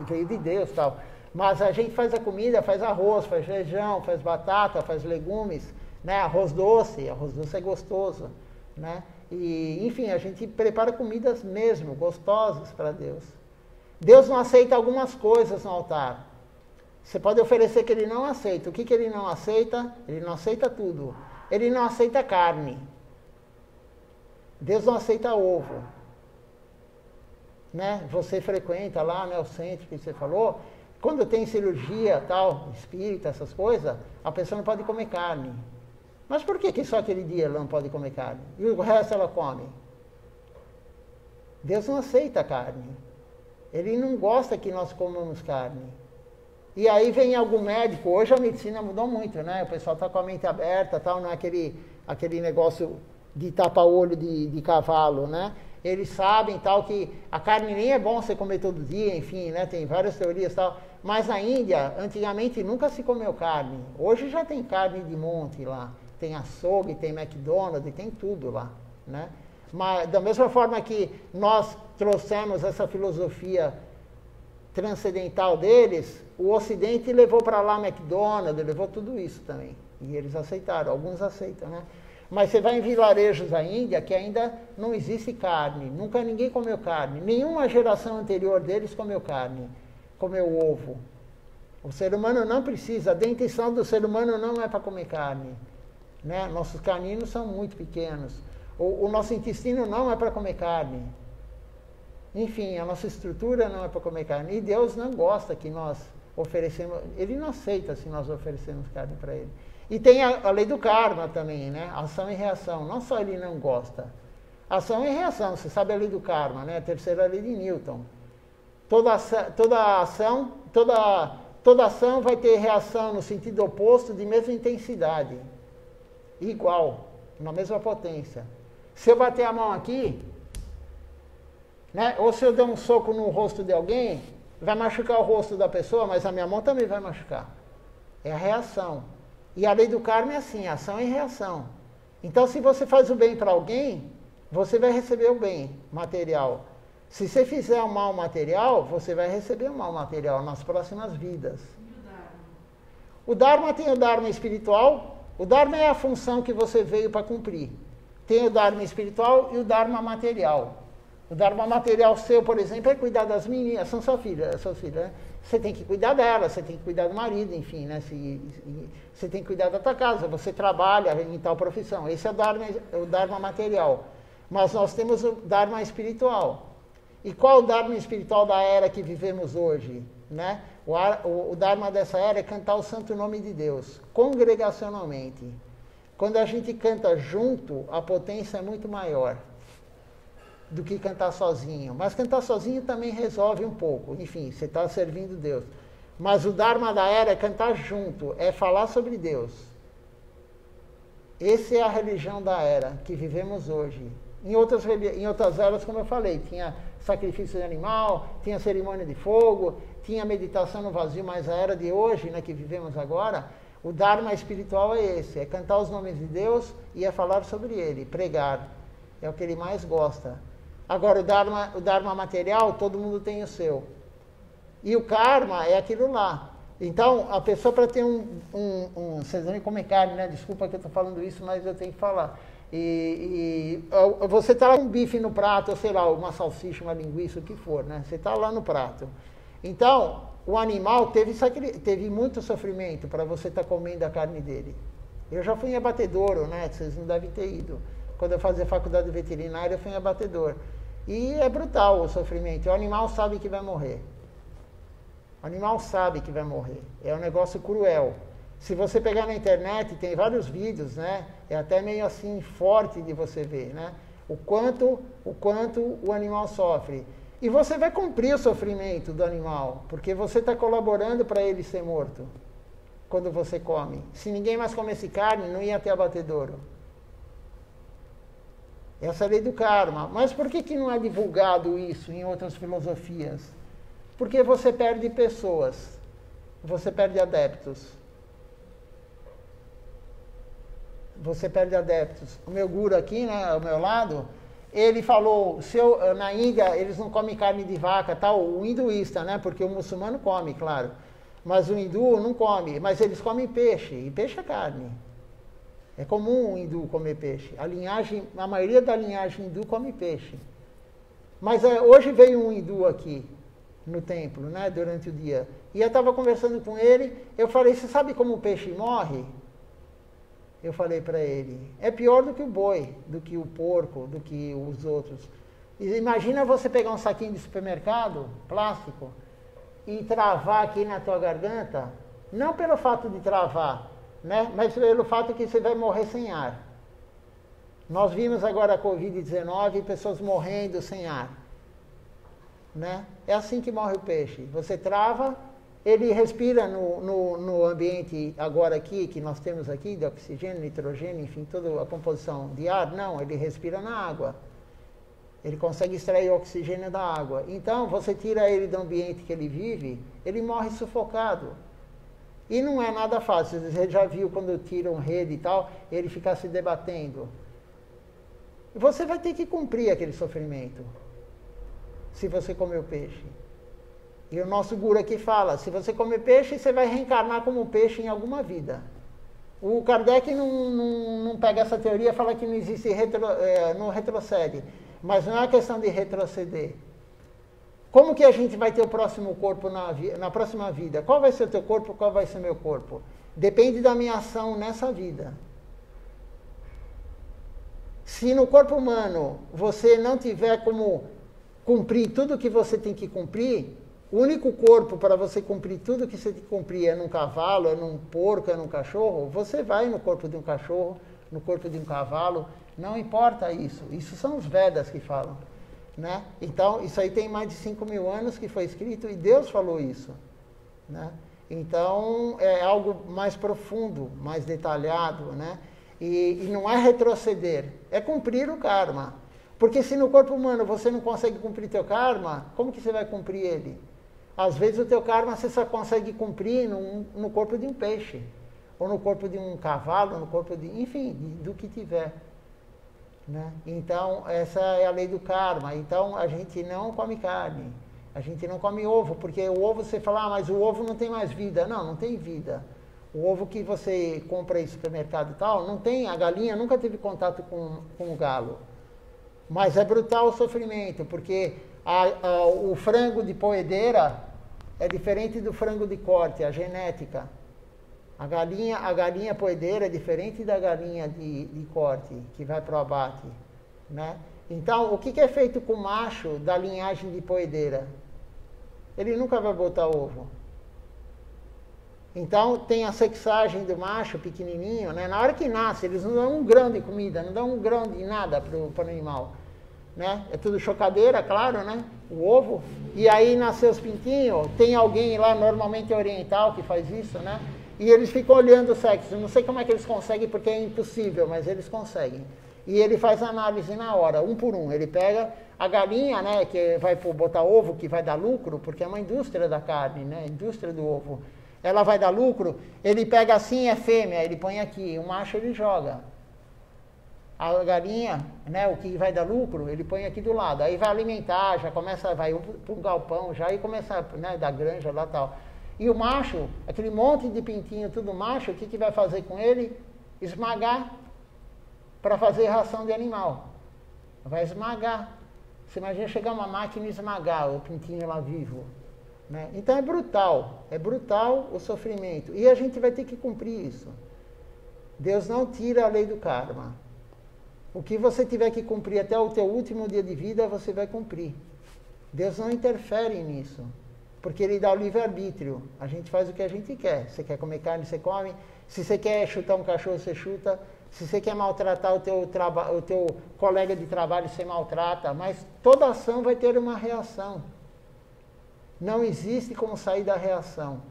veio de Deus e tal, mas a gente faz a comida, faz arroz, faz feijão, faz batata, faz legumes, né, arroz doce é gostoso, né? E, enfim, a gente prepara comidas mesmo, gostosas para Deus. Deus não aceita algumas coisas no altar. Você pode oferecer que ele não aceita. O que ele não aceita? Ele não aceita tudo. Ele não aceita carne. Deus não aceita ovo. Né? Você frequenta lá, né, o centro que você falou. Quando tem cirurgia, tal, espírita, essas coisas, a pessoa não pode comer carne. Mas por que só aquele dia ela não pode comer carne? E o resto ela come? Deus não aceita carne. Ele não gosta que nós comamos carne. E aí vem algum médico, hoje a medicina mudou muito, né? O pessoal está com a mente aberta, tal, não é aquele negócio de tapa-olho de cavalo, né? Eles sabem, tal, que a carne nem é bom você comer todo dia, enfim, né? Tem várias teorias, tal. Mas na Índia, antigamente nunca se comeu carne. Hoje já tem carne de monte lá. Tem açougue, tem McDonald's, tem tudo lá, né? Mas da mesma forma que nós trouxemos essa filosofia transcendental deles, o Ocidente levou para lá McDonald's, levou tudo isso também. E eles aceitaram, alguns aceitam, né? Mas você vai em vilarejos da Índia que ainda não existe carne, nunca ninguém comeu carne, nenhuma geração anterior deles comeu carne, comeu ovo. O ser humano não precisa, a dentição do ser humano não é para comer carne. Né? Nossos caninos são muito pequenos. O nosso intestino não é para comer carne. Enfim, a nossa estrutura não é para comer carne. E Deus não gosta que nós oferecemos. Ele não aceita se nós oferecemos carne para ele. E tem a lei do karma também, né? Ação e reação. Não só ele não gosta. Ação e reação. Você sabe a lei do karma, né? A terceira lei de Newton. Toda ação vai ter reação no sentido oposto de mesma intensidade. Igual, na mesma potência. Se eu bater a mão aqui, né, ou se eu der um soco no rosto de alguém, vai machucar o rosto da pessoa, mas a minha mão também vai machucar. É a reação. E a lei do karma é assim, ação e reação. Então, se você faz o bem para alguém, você vai receber o bem material. Se você fizer o mal material, você vai receber o mal material nas próximas vidas. O Dharma tem o Dharma espiritual. O Dharma é a função que você veio para cumprir. tem o Dharma espiritual e o Dharma material. O Dharma material seu, por exemplo, é cuidar das meninas, são suas filhas, né? Você tem que cuidar delas, você tem que cuidar do marido, enfim, né? Você tem que cuidar da tua casa, você trabalha em tal profissão. Esse é o Dharma material. Mas nós temos o Dharma espiritual. E qual o Dharma espiritual da era que vivemos hoje? Né? O Dharma dessa era é cantar o santo nome de Deus, congregacionalmente. Quando a gente canta junto, a potência é muito maior do que cantar sozinho. Mas cantar sozinho também resolve um pouco. Enfim, você está servindo Deus. Mas o Dharma da era é cantar junto, é falar sobre Deus. Essa é a religião da era que vivemos hoje. Em outras eras, como eu falei, tinha sacrifício de animal, tinha cerimônia de fogo, tinha meditação no vazio, mas a era de hoje, né, que vivemos agora, o Dharma espiritual é esse, é cantar os nomes de Deus e é falar sobre Ele, pregar. É o que ele mais gosta. Agora, o Dharma material, todo mundo tem o seu. E o karma é aquilo lá. Então, a pessoa para ter vocês vão comer carne, né? Desculpa que eu estou falando isso, mas eu tenho que falar. Você está lá com um bife no prato, ou sei lá, uma salsicha, uma linguiça, o que for, né? Você está lá no prato. Então, o animal teve muito sofrimento para você estar comendo a carne dele. Eu já fui em abatedouro, né? Vocês não devem ter ido. Quando eu fazia faculdade de veterinária, eu fui em abatedouro. E é brutal o sofrimento. O animal sabe que vai morrer. O animal sabe que vai morrer. É um negócio cruel. Se você pegar na internet, tem vários vídeos, né? É até meio assim forte de você ver, né? O quanto o animal sofre. E você vai cumprir o sofrimento do animal, porque você está colaborando para ele ser morto quando você come. Se ninguém mais comesse carne, não ia ter abatedouro. Essa é a lei do karma. Mas por que não é divulgado isso em outras filosofias? Porque você perde pessoas, você perde adeptos. Você perde adeptos. O meu guru aqui, né, ao meu lado, ele falou, na Índia eles não comem carne de vaca, tal, o hinduísta, né, porque o muçulmano come, claro. Mas o hindu não come, mas eles comem peixe, e peixe é carne. É comum o hindu comer peixe. A maioria da linhagem hindu come peixe. Mas hoje veio um hindu aqui no templo, né, durante o dia. E eu estava conversando com ele, eu falei, você sabe como o peixe morre? Eu falei para ele, é pior do que o boi, do que o porco, do que os outros. Imagina você pegar um saquinho de supermercado, plástico, e travar aqui na tua garganta, não pelo fato de travar, né? Mas pelo fato que você vai morrer sem ar. Nós vimos agora a Covid-19, pessoas morrendo sem ar. Né? É assim que morre o peixe. Você trava, ele respira no ambiente agora aqui, que nós temos aqui, de oxigênio, nitrogênio, enfim, toda a composição de ar. Não, ele respira na água. Ele consegue extrair o oxigênio da água. Então, você tira ele do ambiente que ele vive, ele morre sufocado. E não é nada fácil. Você já viu quando tiram rede e tal, ele fica se debatendo. Você vai ter que cumprir aquele sofrimento, se você comer o peixe. E o nosso guru aqui fala, se você comer peixe, você vai reencarnar como peixe em alguma vida. O Kardec não pega essa teoria e fala que não existe, não retrocede. Mas não é questão de retroceder. Como que a gente vai ter o próximo corpo na próxima vida? Qual vai ser o teu corpo, qual vai ser o meu corpo? Depende da minha ação nessa vida. Se no corpo humano você não tiver como cumprir tudo que você tem que cumprir, o único corpo para você cumprir tudo que você tem que cumprir é num cavalo, é num porco, é num cachorro, você vai no corpo de um cachorro, no corpo de um cavalo, não importa isso. Isso são os Vedas que falam. Né? Então, isso aí tem mais de 5.000 anos que foi escrito e Deus falou isso. Né? Então, é algo mais profundo, mais detalhado, né? E não é retroceder, é cumprir o karma. Porque se no corpo humano você não consegue cumprir teu karma, como que você vai cumprir ele? Às vezes o teu karma você só consegue cumprir no corpo de um peixe, ou no corpo de um cavalo, no corpo de, enfim, do que tiver. Né? Então, essa é a lei do karma. Então, a gente não come carne, a gente não come ovo, porque o ovo você fala, mas o ovo não tem mais vida. Não, não tem vida. O ovo que você compra em supermercado e tal, não tem, a galinha nunca teve contato com o galo. Mas é brutal o sofrimento, porque o frango de poedeira é diferente do frango de corte, a genética. A galinha poedeira é diferente da galinha de corte, que vai para o abate, né? Então, o que é feito com o macho da linhagem de poedeira? Ele nunca vai botar ovo. Então, tem a sexagem do macho pequenininho, né? Na hora que nasce, eles não dão um grão de comida, não dão um grão de nada para o animal, né? É tudo chocadeira, claro, né? O ovo. E aí, nasceu os pintinhos, tem alguém lá, normalmente oriental, que faz isso, né? E eles ficam olhando o sexo. Não sei como é que eles conseguem, porque é impossível, mas eles conseguem. E ele faz análise na hora, um por um. Ele pega a galinha, né, que vai botar ovo, que vai dar lucro, porque é uma indústria da carne, né? Indústria do ovo. Ela vai dar lucro, ele pega assim, é fêmea, ele põe aqui, o macho ele joga. A galinha, né, o que vai dar lucro, ele põe aqui do lado. Aí vai alimentar, já começa, vai para um galpão, já aí começa, né, da granja lá e tal. E o macho, aquele monte de pintinho, tudo macho, o que vai fazer com ele? Esmagar para fazer ração de animal. Vai esmagar. Você imagina chegar uma máquina e esmagar o pintinho lá vivo. Né? Então é brutal o sofrimento. E a gente vai ter que cumprir isso. Deus não tira a lei do karma. O que você tiver que cumprir até o teu último dia de vida, você vai cumprir. Deus não interfere nisso. Porque Ele dá o livre-arbítrio. A gente faz o que a gente quer. Você quer comer carne, você come. Se você quer chutar um cachorro, você chuta. Se você quer maltratar o teu colega de trabalho, você maltrata. Mas toda ação vai ter uma reação. Não existe como sair da reação.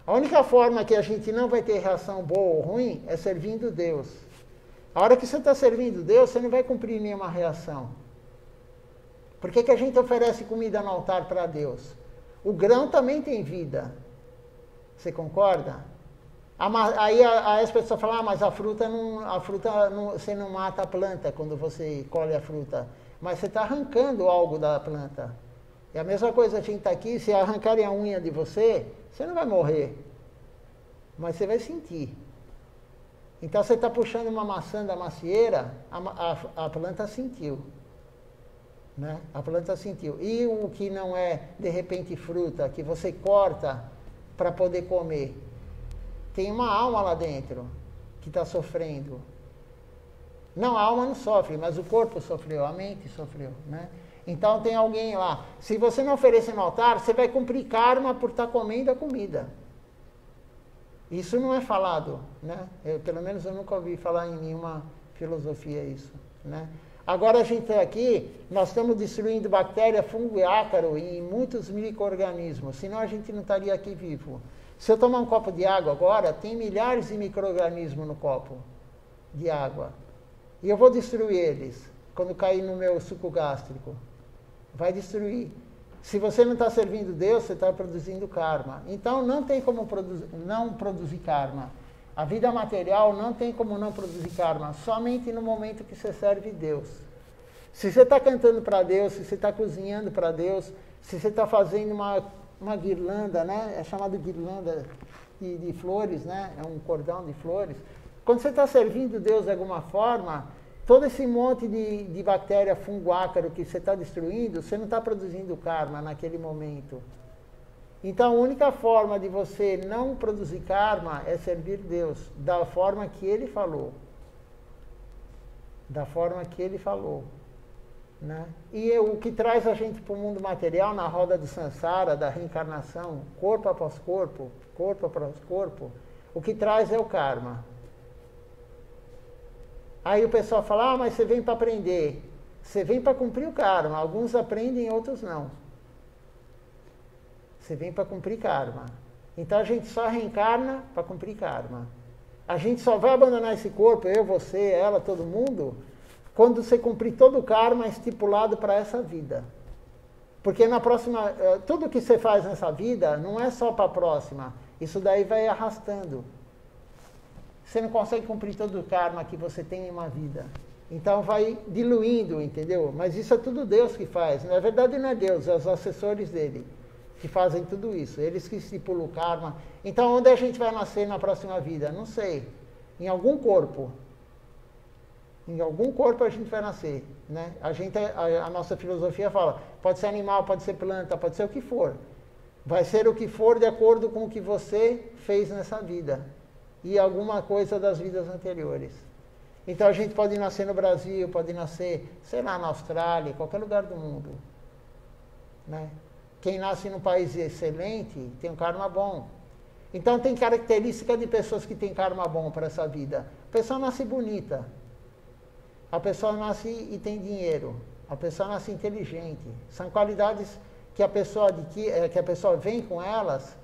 A única forma que a gente não vai ter reação boa ou ruim é servindo Deus. A hora que você está servindo Deus, você não vai cumprir nenhuma reação. Por que a gente oferece comida no altar para Deus? O grão também tem vida. Você concorda? Aí as pessoas falam, mas a fruta não, você não mata a planta quando você colhe a fruta. Mas você está arrancando algo da planta. É a mesma coisa, a gente está aqui, se arrancarem a unha de você, você não vai morrer. Mas você vai sentir. Então você está puxando uma maçã da macieira, a planta sentiu. Né? A planta sentiu. E o que não é, de repente, fruta, que você corta para poder comer, tem uma alma lá dentro que está sofrendo. Não, a alma não sofre, mas o corpo sofreu, a mente sofreu. Né? Então tem alguém lá. Se você não oferecer no altar, você vai cumprir karma por estar comendo a comida. Isso não é falado. Né? Pelo menos eu nunca ouvi falar em nenhuma filosofia isso. Né? Agora a gente está aqui, nós estamos destruindo bactéria, fungo e ácaro em muitos micro-organismos, senão a gente não estaria aqui vivo. Se eu tomar um copo de água agora, tem milhares de micro-organismos no copo de água. E eu vou destruir eles quando cair no meu suco gástrico. Vai destruir. Se você não está servindo Deus, você está produzindo karma. Então não tem como não produzir karma. A vida material não tem como não produzir karma, somente no momento que você serve Deus. Se você está cantando para Deus, se você está cozinhando para Deus, se você está fazendo uma guirlanda, né? É chamado guirlanda de flores, né? É um cordão de flores. Quando você está servindo Deus de alguma forma, todo esse monte de bactéria, fungo, ácaro que você está destruindo, você não está produzindo karma naquele momento. Então, a única forma de você não produzir karma é servir Deus, da forma que Ele falou. Da forma que Ele falou. Né? E o que traz a gente para o mundo material, na roda do samsara, da reencarnação, corpo após corpo, o que traz é o karma. Aí o pessoal fala, mas você vem para aprender. Você vem para cumprir o karma. Alguns aprendem, outros não. Você vem para cumprir karma. Então a gente só reencarna para cumprir karma. A gente só vai abandonar esse corpo, eu, você, ela, todo mundo, quando você cumprir todo o karma estipulado para essa vida. Porque na próxima, tudo que você faz nessa vida não é só para a próxima. Isso daí vai arrastando. Você não consegue cumprir todo o karma que você tem em uma vida. Então vai diluindo, entendeu? Mas isso é tudo Deus que faz. Na verdade não é Deus, é os assessores dele. que fazem tudo isso, eles que estipulam o karma. Então, onde a gente vai nascer na próxima vida? Não sei. Em algum corpo. Em algum corpo a gente vai nascer, né? A nossa filosofia fala, pode ser animal, pode ser planta, pode ser o que for. Vai ser o que for de acordo com o que você fez nessa vida. E alguma coisa das vidas anteriores. Então a gente pode nascer no Brasil, pode nascer, sei lá, na Austrália, qualquer lugar do mundo, né? Quem nasce num país excelente tem um karma bom. Então tem característica de pessoas que têm karma bom para essa vida. A pessoa nasce bonita. A pessoa nasce e tem dinheiro. A pessoa nasce inteligente. São qualidades que a pessoa vem com elas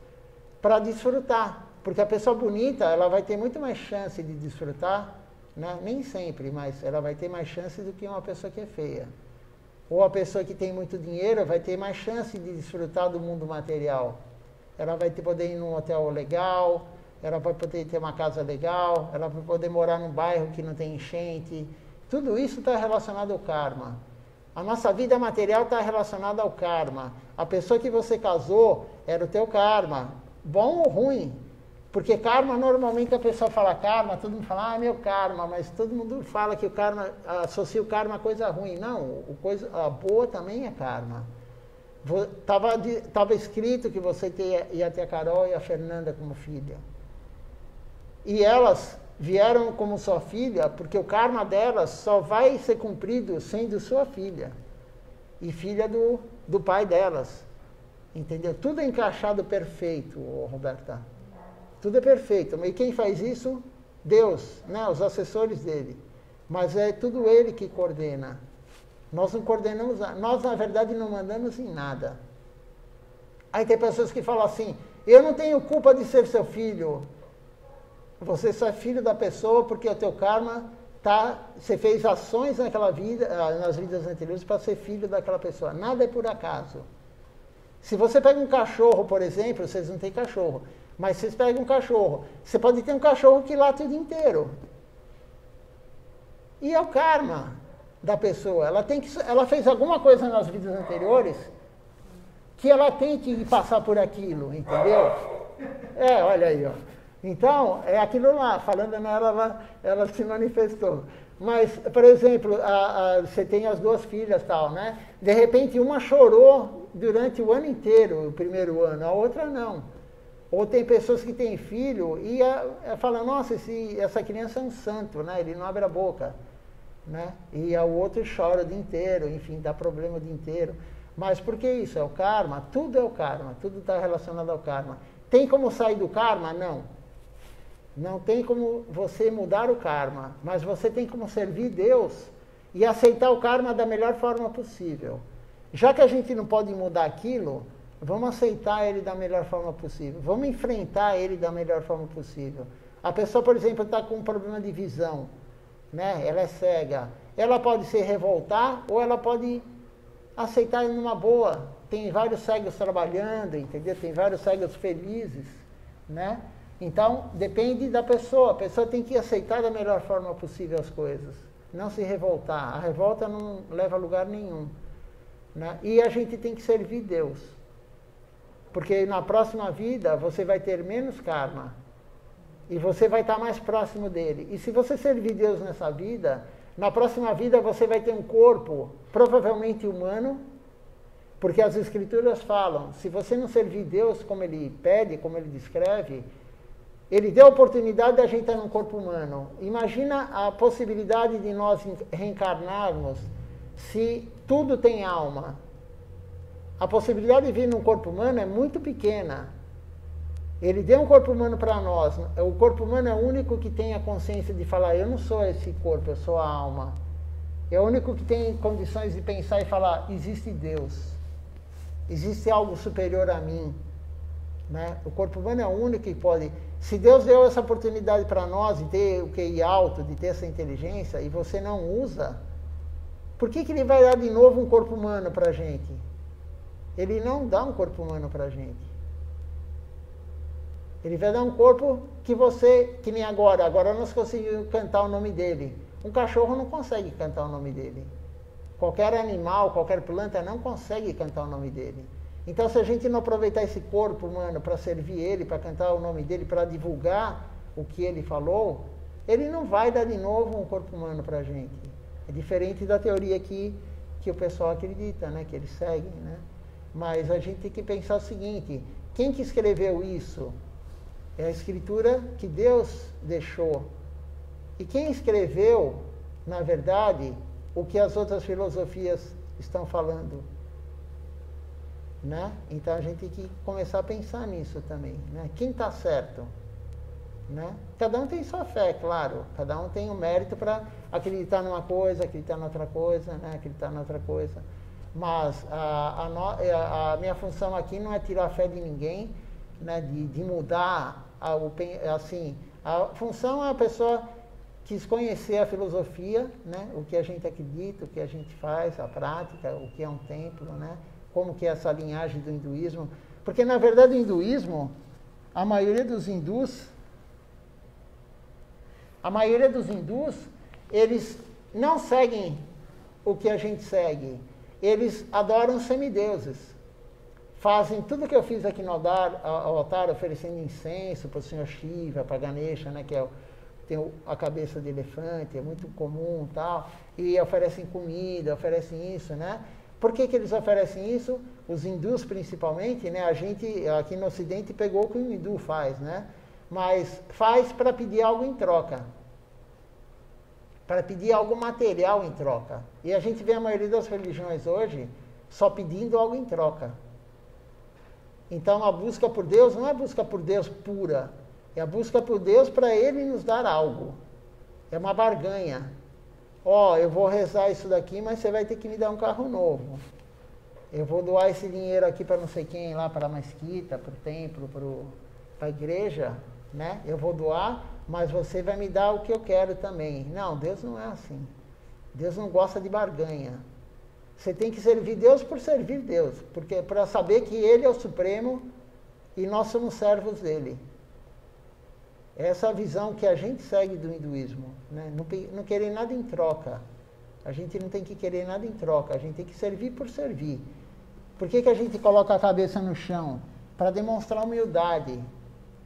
para desfrutar. Porque a pessoa bonita, ela vai ter muito mais chance de desfrutar, né? Nem sempre, mas ela vai ter mais chance do que uma pessoa que é feia. Ou a pessoa que tem muito dinheiro vai ter mais chance de desfrutar do mundo material. Ela vai poder ir num hotel legal, ela vai poder ter uma casa legal, ela vai poder morar num bairro que não tem enchente. Tudo isso está relacionado ao karma. A nossa vida material está relacionada ao karma. A pessoa que você casou era o teu karma, bom ou ruim. Porque karma, normalmente a pessoa fala karma, todo mundo fala, meu karma, mas todo mundo fala que o karma, associa o karma a coisa ruim. Não, a boa também é karma. Estava escrito que você ia ter a Carol e a Fernanda como filha. E elas vieram como sua filha, porque o karma delas só vai ser cumprido sendo sua filha. E filha do pai delas. Entendeu? Tudo é encaixado perfeito, Roberta. Tudo é perfeito. E quem faz isso? Deus, né? Os assessores dele. Mas é tudo ele que coordena. Nós não coordenamos, nós na verdade não mandamos em nada. Aí tem pessoas que falam assim, eu não tenho culpa de ser seu filho. Você só é filho da pessoa porque o teu karma você fez ações naquela vida, nas vidas anteriores para ser filho daquela pessoa. Nada é por acaso. Se você pega um cachorro, por exemplo, vocês não têm cachorro, mas vocês pegam um cachorro, você pode ter um cachorro que late o dia inteiro. E é o karma da pessoa. Ela fez alguma coisa nas vidas anteriores que ela tem que passar por aquilo, entendeu? Olha aí, ó. Então, é aquilo lá, falando nela, ela se manifestou. Mas, por exemplo, você tem as duas filhas tal, né? De repente, uma chorou durante o ano inteiro, o primeiro ano, a outra não. Ou tem pessoas que têm filho e falam, nossa, essa criança é um santo, né? Ele não abre a boca, né? E o outro chora o dia inteiro, enfim, dá problema o dia inteiro. Mas por que isso? É o karma? Tudo é o karma, tudo está relacionado ao karma. Tem como sair do karma? Não. Não tem como você mudar o karma, mas você tem como servir Deus e aceitar o karma da melhor forma possível. Já que a gente não pode mudar aquilo, vamos aceitar ele da melhor forma possível. Vamos enfrentar ele da melhor forma possível. A pessoa, por exemplo, está com um problema de visão, né? Ela é cega. Ela pode se revoltar ou ela pode aceitar ele numa boa. Tem vários cegos trabalhando, entendeu? Tem vários cegos felizes, né? Então, depende da pessoa. A pessoa tem que aceitar da melhor forma possível as coisas. Não se revoltar. A revolta não leva a lugar nenhum, né? E a gente tem que servir Deus. Porque na próxima vida você vai ter menos karma. E você vai estar mais próximo dele. E se você servir Deus nessa vida, na próxima vida você vai ter um corpo provavelmente humano. Porque as escrituras falam, se você não servir Deus como ele pede, como ele descreve, ele deu a oportunidade de a gente estar num corpo humano. Imagina a possibilidade de nós reencarnarmos se tudo tem alma. A possibilidade de vir num corpo humano é muito pequena. Ele deu um corpo humano para nós. O corpo humano é o único que tem a consciência de falar, eu não sou esse corpo, eu sou a alma. É o único que tem condições de pensar e falar, existe Deus. Existe algo superior a mim, né? O corpo humano é o único que pode. Se Deus deu essa oportunidade para nós de ter o QI alto, de ter essa inteligência, e você não usa, por que Ele vai dar de novo um corpo humano para a gente? Ele não dá um corpo humano para a gente. Ele vai dar um corpo que nem agora nós conseguimos cantar o nome dele. Um cachorro não consegue cantar o nome dele. Qualquer animal, qualquer planta não consegue cantar o nome dele. Então, se a gente não aproveitar esse corpo humano para servir ele, para cantar o nome dele, para divulgar o que ele falou, ele não vai dar de novo um corpo humano para a gente. É diferente da teoria que o pessoal acredita, né? Que eles seguem, né? Mas a gente tem que pensar o seguinte, quem que escreveu isso? É a escritura que Deus deixou. E quem escreveu, na verdade, o que as outras filosofias estão falando? Né? Então a gente tem que começar a pensar nisso também. Né? Quem está certo? Né? Cada um tem sua fé, claro. Cada um tem o mérito para acreditar numa coisa, acreditar noutra coisa, né? Acreditar noutra coisa. Mas a minha função aqui não é tirar a fé de ninguém, né? De mudar assim. A função é a pessoa quis conhecer a filosofia, né? O que a gente acredita, o que a gente faz, a prática, o que é um templo, né? Como que é essa linhagem do hinduísmo. Porque, na verdade, o hinduísmo, a maioria dos hindus, eles não seguem o que a gente segue. Eles adoram semideuses. Fazem tudo que eu fiz aqui no altar, oferecendo incenso para o Senhor Shiva, para Ganesha, né, que tem a cabeça de elefante, é muito comum e tal. E oferecem comida, oferecem isso, né? Por que eles oferecem isso? Os hindus, principalmente, né? A gente, aqui no Ocidente, pegou o que o hindu faz, né? Mas faz para pedir algo em troca. Para pedir algo material em troca. E a gente vê a maioria das religiões hoje só pedindo algo em troca. Então, a busca por Deus não é a busca por Deus pura. É a busca por Deus para Ele nos dar algo. É uma barganha. Ó, eu vou rezar isso daqui, mas você vai ter que me dar um carro novo. Eu vou doar esse dinheiro aqui para não sei quem lá, para a mesquita, para o templo, para a igreja, né? Eu vou doar, mas você vai me dar o que eu quero também. Não, Deus não é assim. Deus não gosta de barganha. Você tem que servir Deus por servir Deus, porque para saber que Ele é o Supremo e nós somos servos dele. Essa é a visão que a gente segue do hinduísmo, né? Não querer nada em troca. A gente não tem que querer nada em troca, a gente tem que servir por servir. Por que a gente coloca a cabeça no chão? Para demonstrar humildade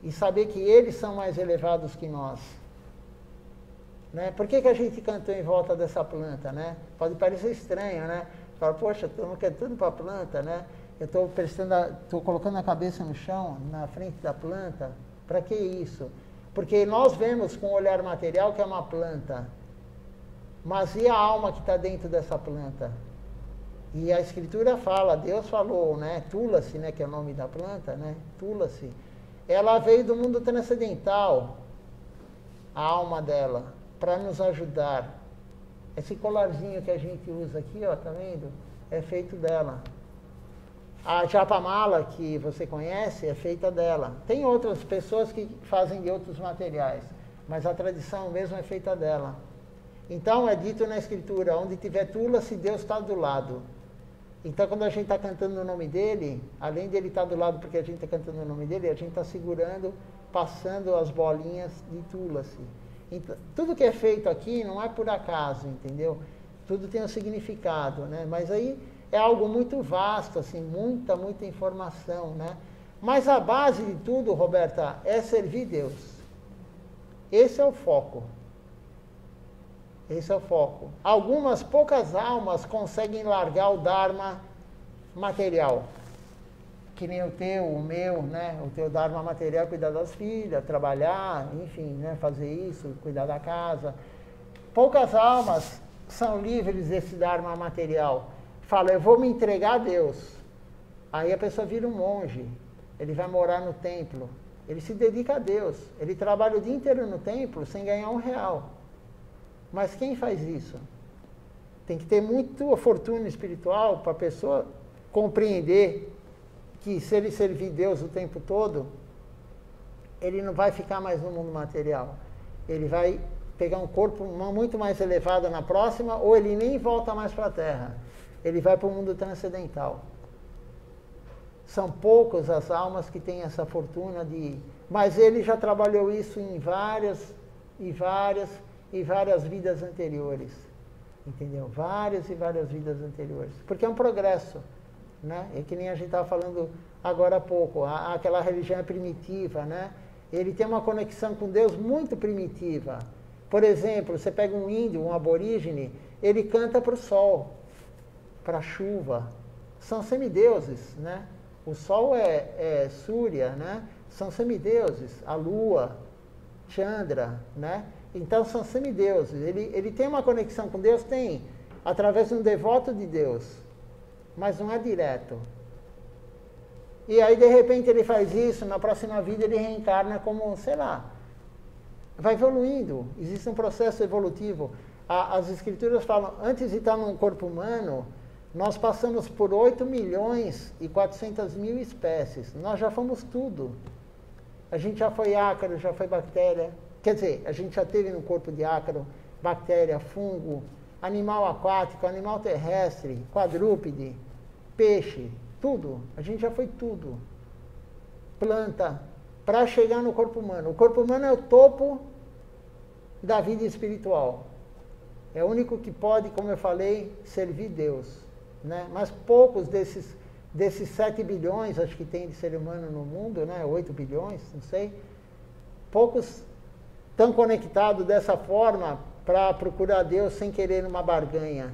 e saber que eles são mais elevados que nós. Né? Por que a gente cantou em volta dessa planta? Né? Pode parecer estranho, né? Fala, poxa, estamos cantando para a planta, né? Eu estou colocando a cabeça no chão, na frente da planta. Para que isso? Porque nós vemos com o olhar material que é uma planta. Mas e a alma que está dentro dessa planta? E a Escritura fala, Deus falou, né? Tulasi, né? Que é o nome da planta, né? Tulasi. Ela veio do mundo transcendental, a alma dela, para nos ajudar. Esse colarzinho que a gente usa aqui, ó, tá vendo? É feito dela. A japamala, que você conhece, é feita dela. Tem outras pessoas que fazem de outros materiais, mas a tradição mesmo é feita dela. Então, é dito na Escritura, onde tiver Tulasi, Deus está do lado. Então, quando a gente está cantando o nome dele, além de ele estar do lado porque a gente está cantando o nome dele, a gente está segurando, passando as bolinhas de Tulasi. Então, tudo que é feito aqui não é por acaso, entendeu? Tudo tem um significado, né? Mas aí é algo muito vasto, assim, muita informação, né? Mas a base de tudo, Roberta, é servir Deus. Esse é o foco. Esse é o foco. Algumas poucas almas conseguem largar o Dharma material. Que nem o teu, o meu, né? O teu Dharma material, cuidar das filhas, trabalhar, enfim, né? Fazer isso, cuidar da casa. Poucas almas são livres desse Dharma material. Fala, eu vou me entregar a Deus. Aí a pessoa vira um monge. Ele vai morar no templo. Ele se dedica a Deus. Ele trabalha o dia inteiro no templo sem ganhar R$1. Mas quem faz isso? Tem que ter muita fortuna espiritual para a pessoa compreender que se ele servir Deus o tempo todo, ele não vai ficar mais no mundo material. Ele vai pegar um corpo muito mais elevado na próxima, ou ele nem volta mais para a Terra. Ele vai para o mundo transcendental. São poucas as almas que têm essa fortuna de... Mas ele já trabalhou isso em várias vidas anteriores. Entendeu? Várias e várias vidas anteriores. Porque é um progresso. né? É que nem a gente estava falando agora há pouco, aquela religião é primitiva, né? Ele tem uma conexão com Deus muito primitiva. Por exemplo, você pega um índio, um aborígene, ele canta para o sol, para a chuva. São semideuses, né? O sol é Súria, né? São semideuses. A lua, Chandra, né? Então são semideuses. Ele tem uma conexão com Deus? Tem, através de um devoto de Deus, mas não é direto. E aí, de repente, ele faz isso, na próxima vida ele reencarna como, sei lá, vai evoluindo. Existe um processo evolutivo. As escrituras falam, antes de estar num corpo humano, nós passamos por 8.400.000 espécies. Nós já fomos tudo. A gente já foi ácaro, já foi bactéria. Quer dizer, a gente já teve no corpo de ácaro, bactéria, fungo, animal aquático, animal terrestre, quadrúpede, peixe, tudo. A gente já foi tudo. Planta, para chegar no corpo humano. O corpo humano é o topo da vida espiritual. É o único que pode, como eu falei, servir Deus, né? Mas poucos desses 7 bilhões, acho que tem de ser humano no mundo, né? 8 bilhões, não sei. Poucos estão conectados dessa forma para procurar Deus sem querer uma barganha,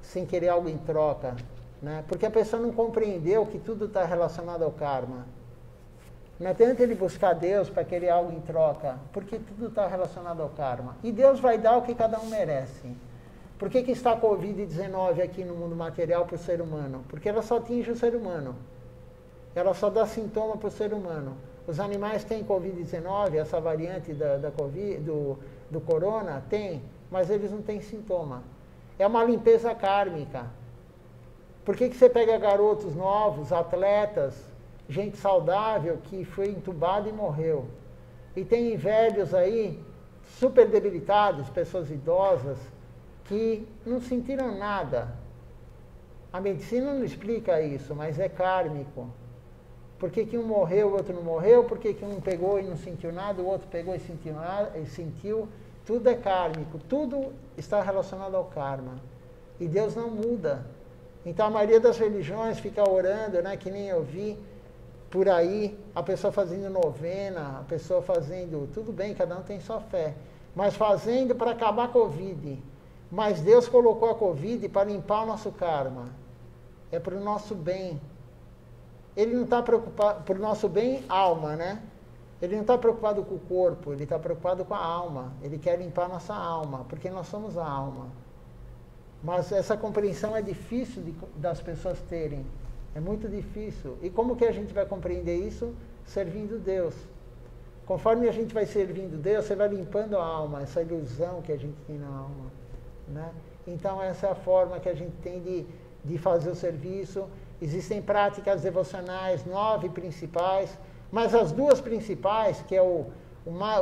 sem querer algo em troca, né? Porque a pessoa não compreendeu que tudo está relacionado ao karma. Não adianta ele buscar Deus para querer algo em troca, porque tudo está relacionado ao karma. E Deus vai dar o que cada um merece. Por que está a Covid-19 aqui no mundo material para o ser humano? Porque ela só atinge o ser humano. Ela só dá sintoma para o ser humano. Os animais têm Covid-19, essa variante da COVID, do corona, tem, mas eles não têm sintoma. É uma limpeza kármica. Por que você pega garotos novos, atletas, gente saudável que foi entubado e morreu? E tem velhos aí, super debilitados, pessoas idosas, que não sentiram nada. A medicina não explica isso, mas é kármico. Por que um morreu, o outro não morreu? Por que um pegou e não sentiu nada, o outro pegou e sentiu nada, e sentiu? Tudo é kármico, tudo está relacionado ao karma. E Deus não muda. Então a maioria das religiões fica orando, né, que nem eu vi por aí, a pessoa fazendo novena, a pessoa fazendo, tudo bem, cada um tem sua fé, mas fazendo para acabar a Covid. Mas Deus colocou a Covid para limpar o nosso karma. É para o nosso bem. Ele não está preocupado, para o nosso bem, alma, né? Ele não está preocupado com o corpo, ele está preocupado com a alma. Ele quer limpar a nossa alma, porque nós somos a alma. Mas essa compreensão é difícil das pessoas terem. É muito difícil. E como que a gente vai compreender isso? Servindo Deus. Conforme a gente vai servindo Deus, você vai limpando a alma, essa ilusão que a gente tem na alma, né? Então essa é a forma que a gente tem de fazer o serviço. Existem práticas devocionais, 9 principais, mas as 2 principais, que é o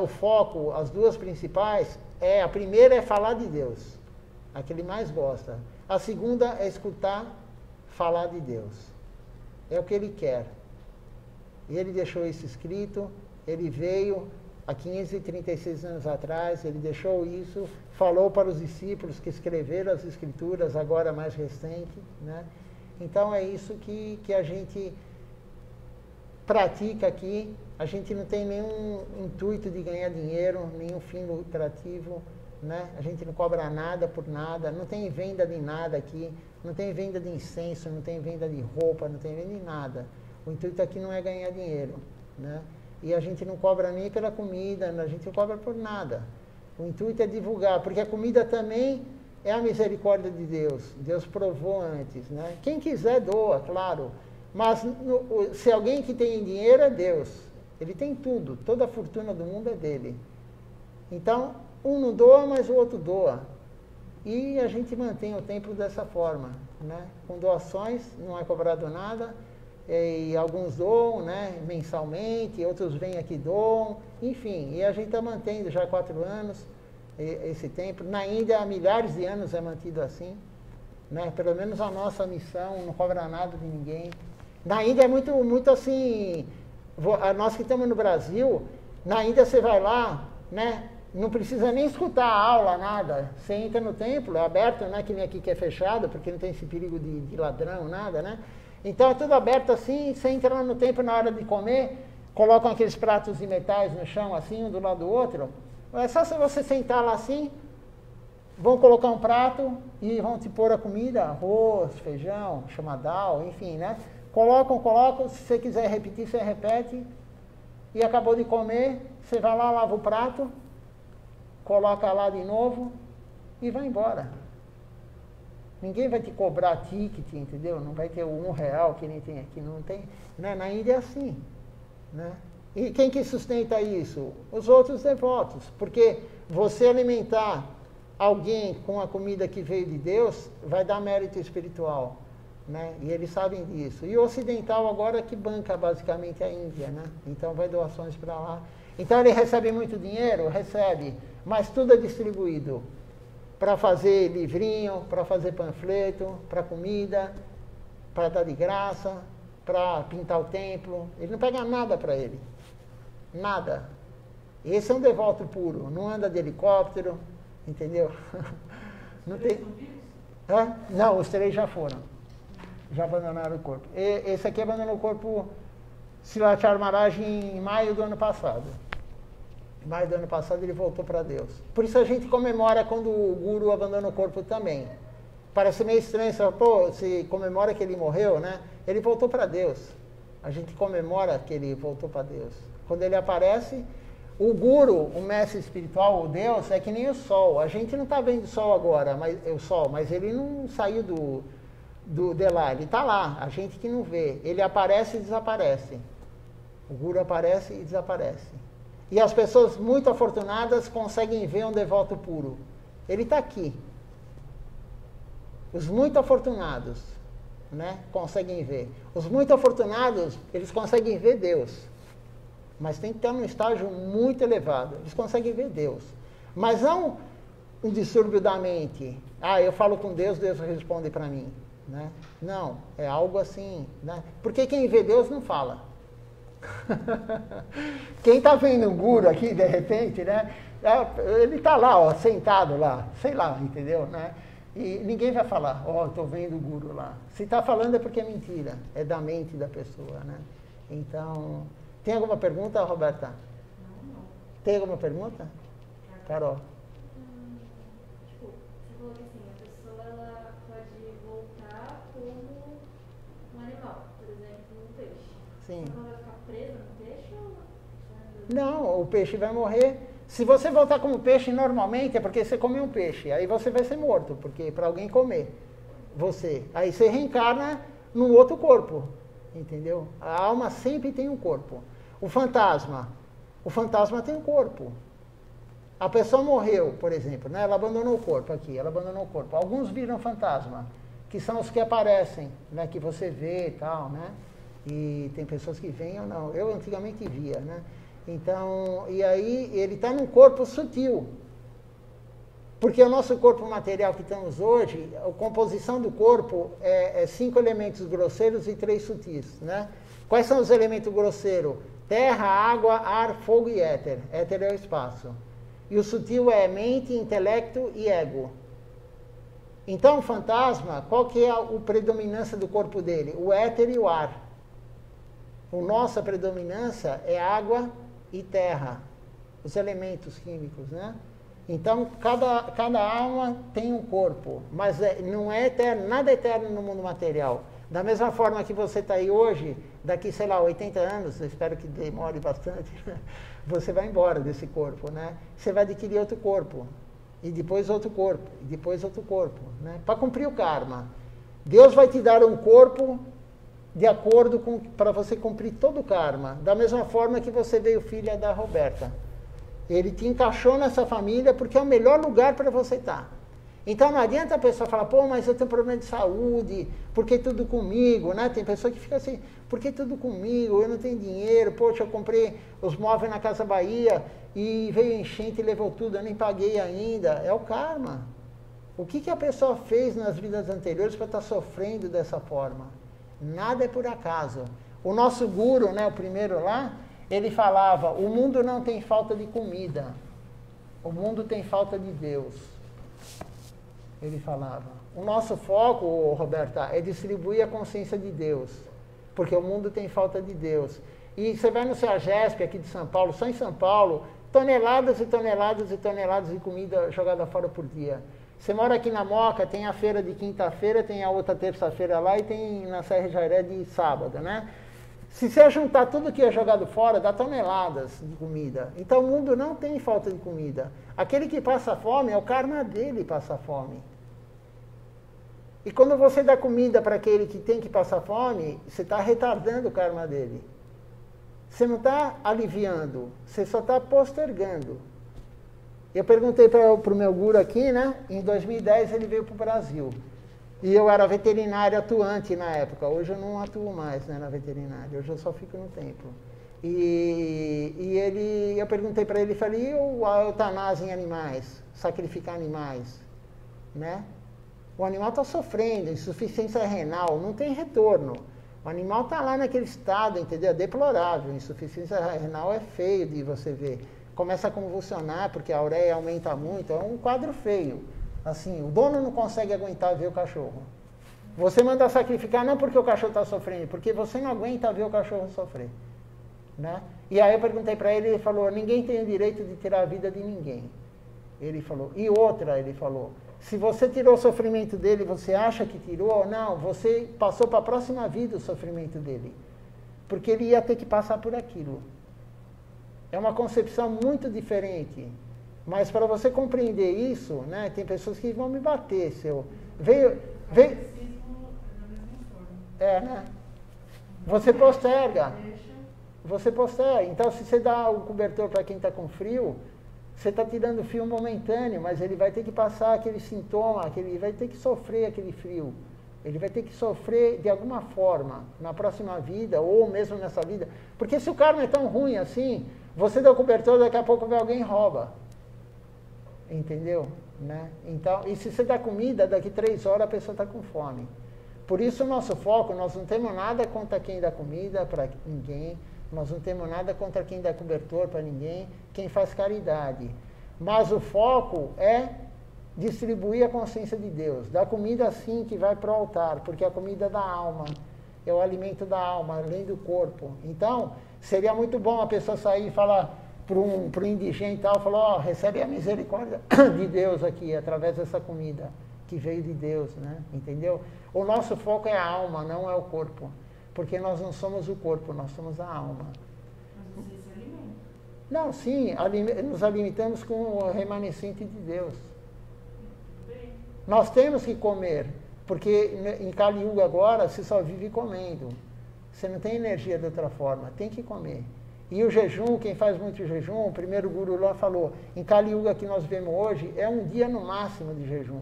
foco, as 2 principais, a primeira é falar de Deus, a que ele mais gosta. A segunda é escutar falar de Deus. É o que ele quer. E ele deixou isso escrito, ele veio há 536 anos atrás, ele deixou isso, falou para os discípulos que escreveram as escrituras, agora mais recente, né? Então é isso que a gente pratica aqui. A gente não tem nenhum intuito de ganhar dinheiro, nenhum fim lucrativo, né? A gente não cobra nada por nada, não tem venda de nada aqui, não tem venda de incenso, não tem venda de roupa, não tem venda de nada. O intuito aqui não é ganhar dinheiro, né? E a gente não cobra nem pela comida, a gente não cobra por nada. O intuito é divulgar, porque a comida também é a misericórdia de Deus. Deus provou antes, né? Quem quiser doa, claro. Mas se alguém que tem dinheiro é Deus. Ele tem tudo, toda a fortuna do mundo é dele. Então, um não doa, mas o outro doa. E a gente mantém o templo dessa forma, né? Com doações, não é cobrado nada. E alguns doam, né, mensalmente, outros vêm aqui e doam. Enfim, e a gente está mantendo já há 4 anos esse templo. Na Índia, há milhares de anos é mantido assim, né? Pelo menos a nossa missão não cobra nada de ninguém. Na Índia é muito, muito assim, nós que estamos no Brasil, na Índia você vai lá, né? Não precisa nem escutar a aula, nada. Você entra no templo, é aberto, não é que nem aqui que é fechado, porque não tem esse perigo de ladrão, nada, né? Então é tudo aberto assim, você entra lá no templo na hora de comer, colocam aqueles pratos de metais no chão, assim, um do lado do outro. É só se você sentar lá assim, vão colocar um prato e vão te pôr a comida, arroz, feijão, chamadal, enfim, né? Colocam, se você quiser repetir, você repete. E acabou de comer, você vai lá, lava o prato, coloca lá de novo e vai embora. Ninguém vai te cobrar ticket, entendeu? Não vai ter R$1 que nem tem aqui, não tem. Né? Na Índia é assim. Né? E quem que sustenta isso? Os outros devotos. Porque você alimentar alguém com a comida que veio de Deus vai dar mérito espiritual. Né? E eles sabem disso. E o ocidental agora que banca basicamente a Índia. Né? Então vai doações para lá. Então ele recebe muito dinheiro? Recebe. Mas tudo é distribuído. Para fazer livrinho, para fazer panfleto, para comida, para dar de graça, para pintar o templo. Ele não pega nada para ele. Nada. Esse é um devoto puro. Não anda de helicóptero, entendeu? Não tem... Não, os 3 já foram. Já abandonaram o corpo. Esse aqui abandonou o corpo Silachar Maharaj em maio do ano passado. Em maio do ano passado ele voltou para Deus. Por isso a gente comemora quando o Guru abandona o corpo também. Parece meio estranho, se comemora que ele morreu, né? Ele voltou para Deus. A gente comemora que ele voltou para Deus. Quando ele aparece, o Guru, o mestre espiritual, o Deus, é que nem o Sol. A gente não está vendo o Sol agora, mas ele não saiu de lá, ele está lá, a gente que não vê. Ele aparece e desaparece. O Guru aparece e desaparece. E as pessoas muito afortunadas conseguem ver um devoto puro. Ele está aqui. Os muito afortunados, né, conseguem ver. Os muito afortunados, eles conseguem ver Deus. Mas tem que estar num estágio muito elevado. Eles conseguem ver Deus. Mas não um distúrbio da mente. Eu falo com Deus, Deus responde para mim. Né? Não, é algo assim. Né? Porque quem vê Deus não fala. Quem está vendo um guru aqui, de repente, né? Ele está lá, ó, sentado lá, sei lá, entendeu? Né? E ninguém vai falar, estou vendo o guru lá. Se está falando é porque é mentira, é da mente da pessoa. Né? Então, tem alguma pergunta, Roberta? Não. Tem alguma pergunta? Carol? Tipo, você falou que assim, a pessoa ela pode voltar como um animal, por exemplo, um peixe. Sim. Ela vai ficar presa no peixe ou... Não, o peixe vai morrer. Se você voltar como peixe, normalmente é porque você comeu um peixe. Aí você vai ser morto, porque para alguém comer você. Aí você reencarna num outro corpo, entendeu? A alma sempre tem um corpo. O fantasma tem um corpo. A pessoa morreu, por exemplo, né? Ela abandonou o corpo aqui, ela abandonou o corpo. Alguns viram fantasma, que são os que aparecem, né? Que você vê e tal, né? E tem pessoas que veem ou não. Eu antigamente via, né? Então, e aí ele está num corpo sutil. Porque o nosso corpo material que estamos hoje, a composição do corpo é 5 elementos grosseiros e 3 sutis, né? Quais são os elementos grosseiros? Terra, água, ar, fogo e éter. Éter é o espaço. E o sutil é mente, intelecto e ego. Então, o fantasma, qual que é a predominância do corpo dele? O éter e o ar. A nossa predominância é água e terra, os elementos químicos, né? Então, cada alma tem um corpo, mas não é eterno, nada é eterno no mundo material. Da mesma forma que você está aí hoje, daqui, sei lá, 80 anos, eu espero que demore bastante, você vai embora desse corpo, né? Você vai adquirir outro corpo, e depois outro corpo, e depois outro corpo, né? Para cumprir o karma. Deus vai te dar um corpo de acordo com, para você cumprir todo o karma. Da mesma forma que você veio filha da Roberta. Ele te encaixou nessa família porque é o melhor lugar para você estar. Então não adianta a pessoa falar, mas eu tenho problema de saúde, porque tudo comigo, né? Tem pessoa que fica assim, porque tudo comigo, eu não tenho dinheiro, poxa, eu comprei os móveis na Casa Bahia e veio enchente e levou tudo, eu nem paguei ainda. É o karma. O que a pessoa fez nas vidas anteriores para estar sofrendo dessa forma? Nada é por acaso. O nosso guru, né, o primeiro lá, ele falava, o mundo não tem falta de comida. O mundo tem falta de Deus. Ele falava. O nosso foco, Roberta, é distribuir a consciência de Deus. Porque o mundo tem falta de Deus. E você vai no CEAGESP aqui de São Paulo, só em São Paulo, toneladas e toneladas e toneladas de comida jogada fora por dia. Você mora aqui na Moca, tem a feira de quinta-feira, tem a outra terça-feira lá e tem na Serra Jairé de sábado, né? Se você juntar tudo que é jogado fora, dá toneladas de comida. Então o mundo não tem falta de comida. Aquele que passa fome, é o karma dele passar fome. E quando você dá comida para aquele que tem que passar fome, você está retardando o karma dele. Você não está aliviando, você só está postergando. Eu perguntei para o meu guru aqui, né? Em 2010 ele veio para o Brasil. E eu era veterinário atuante na época. Hoje eu não atuo mais, né, na veterinária. Hoje eu só fico no templo. Eu perguntei para ele, falei, e a eutanásia em animais? Sacrificar animais, né? O animal está sofrendo, insuficiência renal, não tem retorno. O animal está lá naquele estado, entendeu? É deplorável. Insuficiência renal é feio de você ver. Começa a convulsionar porque a ureia aumenta muito. É um quadro feio. Assim, o dono não consegue aguentar ver o cachorro. Você manda sacrificar não porque o cachorro está sofrendo, porque você não aguenta ver o cachorro sofrer, né? E aí eu perguntei para ele, ele falou, ninguém tem o direito de tirar a vida de ninguém. Ele falou, e outra, ele falou, se você tirou o sofrimento dele, você acha que tirou? Não, você passou para a próxima vida o sofrimento dele. Porque ele ia ter que passar por aquilo. É uma concepção muito diferente. Mas para você compreender isso, né, tem pessoas que vão me bater. Né? Você posterga. Você posterga. Então, se você dá o cobertor para quem está com frio, você está tirando frio momentâneo, mas ele vai ter que passar aquele sintoma, ele vai ter que sofrer aquele frio. Ele vai ter que sofrer de alguma forma, na próxima vida, ou mesmo nessa vida. Porque se o karma é tão ruim assim, você dá o cobertor, daqui a pouco alguém rouba. Entendeu? Né? Então, e se você dá comida, daqui 3 horas a pessoa está com fome. Por isso o nosso foco, nós não temos nada contra quem dá comida para ninguém, nós não temos nada contra quem dá cobertor para ninguém, quem faz caridade. Mas o foco é distribuir a consciência de Deus. Dar comida sim que vai para o altar, porque a comida é da alma, é o alimento da alma, além do corpo. Então, seria muito bom a pessoa sair e falar para um indigente e tal, falou, recebe a misericórdia de Deus aqui, através dessa comida que veio de Deus, né? Entendeu? O nosso foco é a alma, não é o corpo. Porque nós não somos o corpo, nós somos a alma. Mas você se alimenta? Não, sim, nos alimentamos com o remanescente de Deus. Bem. Nós temos que comer, porque em Kali Yuga agora se só vive comendo. Você não tem energia de outra forma, tem que comer. E o jejum, quem faz muito jejum, o primeiro guru lá falou, em Kali Yuga que nós vemos hoje, é um dia no máximo de jejum.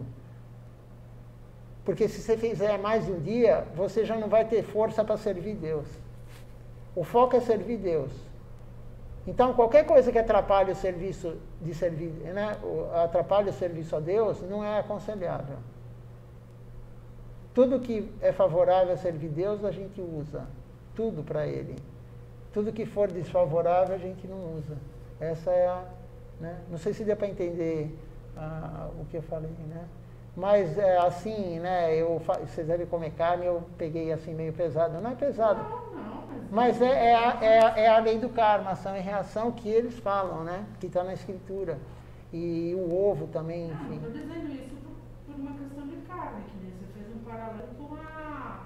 Porque se você fizer mais de um dia, você já não vai ter força para servir Deus. O foco é servir Deus. Então, qualquer coisa que atrapalhe o serviço de servir, né, atrapalhe o serviço a Deus, não é aconselhável. Tudo que é favorável a servir Deus, a gente usa. Tudo para Ele. Tudo que for desfavorável, a gente não usa. Essa é a... Né? Não sei se deu para entender o que eu falei, né? Mas assim, né, vocês devem comer carne, eu peguei assim meio pesado. Não é pesado. Não, mas é a lei do karma, ação e reação que eles falam, né? Que está na escritura. E o ovo também, enfim. Não, estou dizendo isso por uma questão de carne, que nem você fez um paralelo com a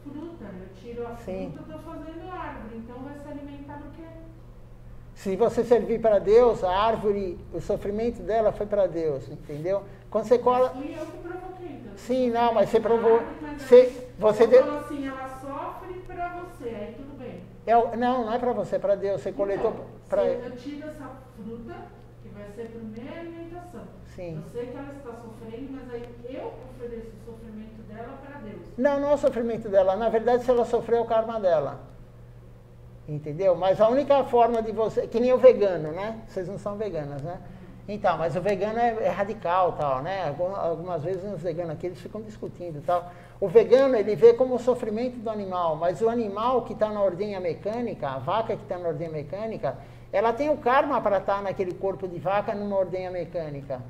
fruta. Eu tiro a fruta, estou fazendo árvore, então vai se alimentar do quê? Se você servir para Deus, a árvore, o sofrimento dela foi para Deus, entendeu? Quando você cola... Fui eu que provoquei, então. Sim, não, mas você provou... Você falou assim, ela sofre para você, aí tudo bem. Não é para você, é para Deus. Você coletou para... Eu tiro essa fruta, que vai ser para minha alimentação. Sim. Eu sei que ela está sofrendo, mas aí eu ofereço o sofrimento dela para Deus. Não é o sofrimento dela. Na verdade, se ela sofreu, é o karma dela. Entendeu? Mas a única forma de você... Que nem o vegano, né? Vocês não são veganas, né? Então, mas o vegano é radical, tal, né? Algumas vezes os veganos aqui, eles ficam discutindo, tal. O vegano, ele vê como o sofrimento do animal, mas o animal que está na ordenha mecânica, a vaca que está na ordenha mecânica, ela tem o karma para estar naquele corpo de vaca numa ordenha mecânica.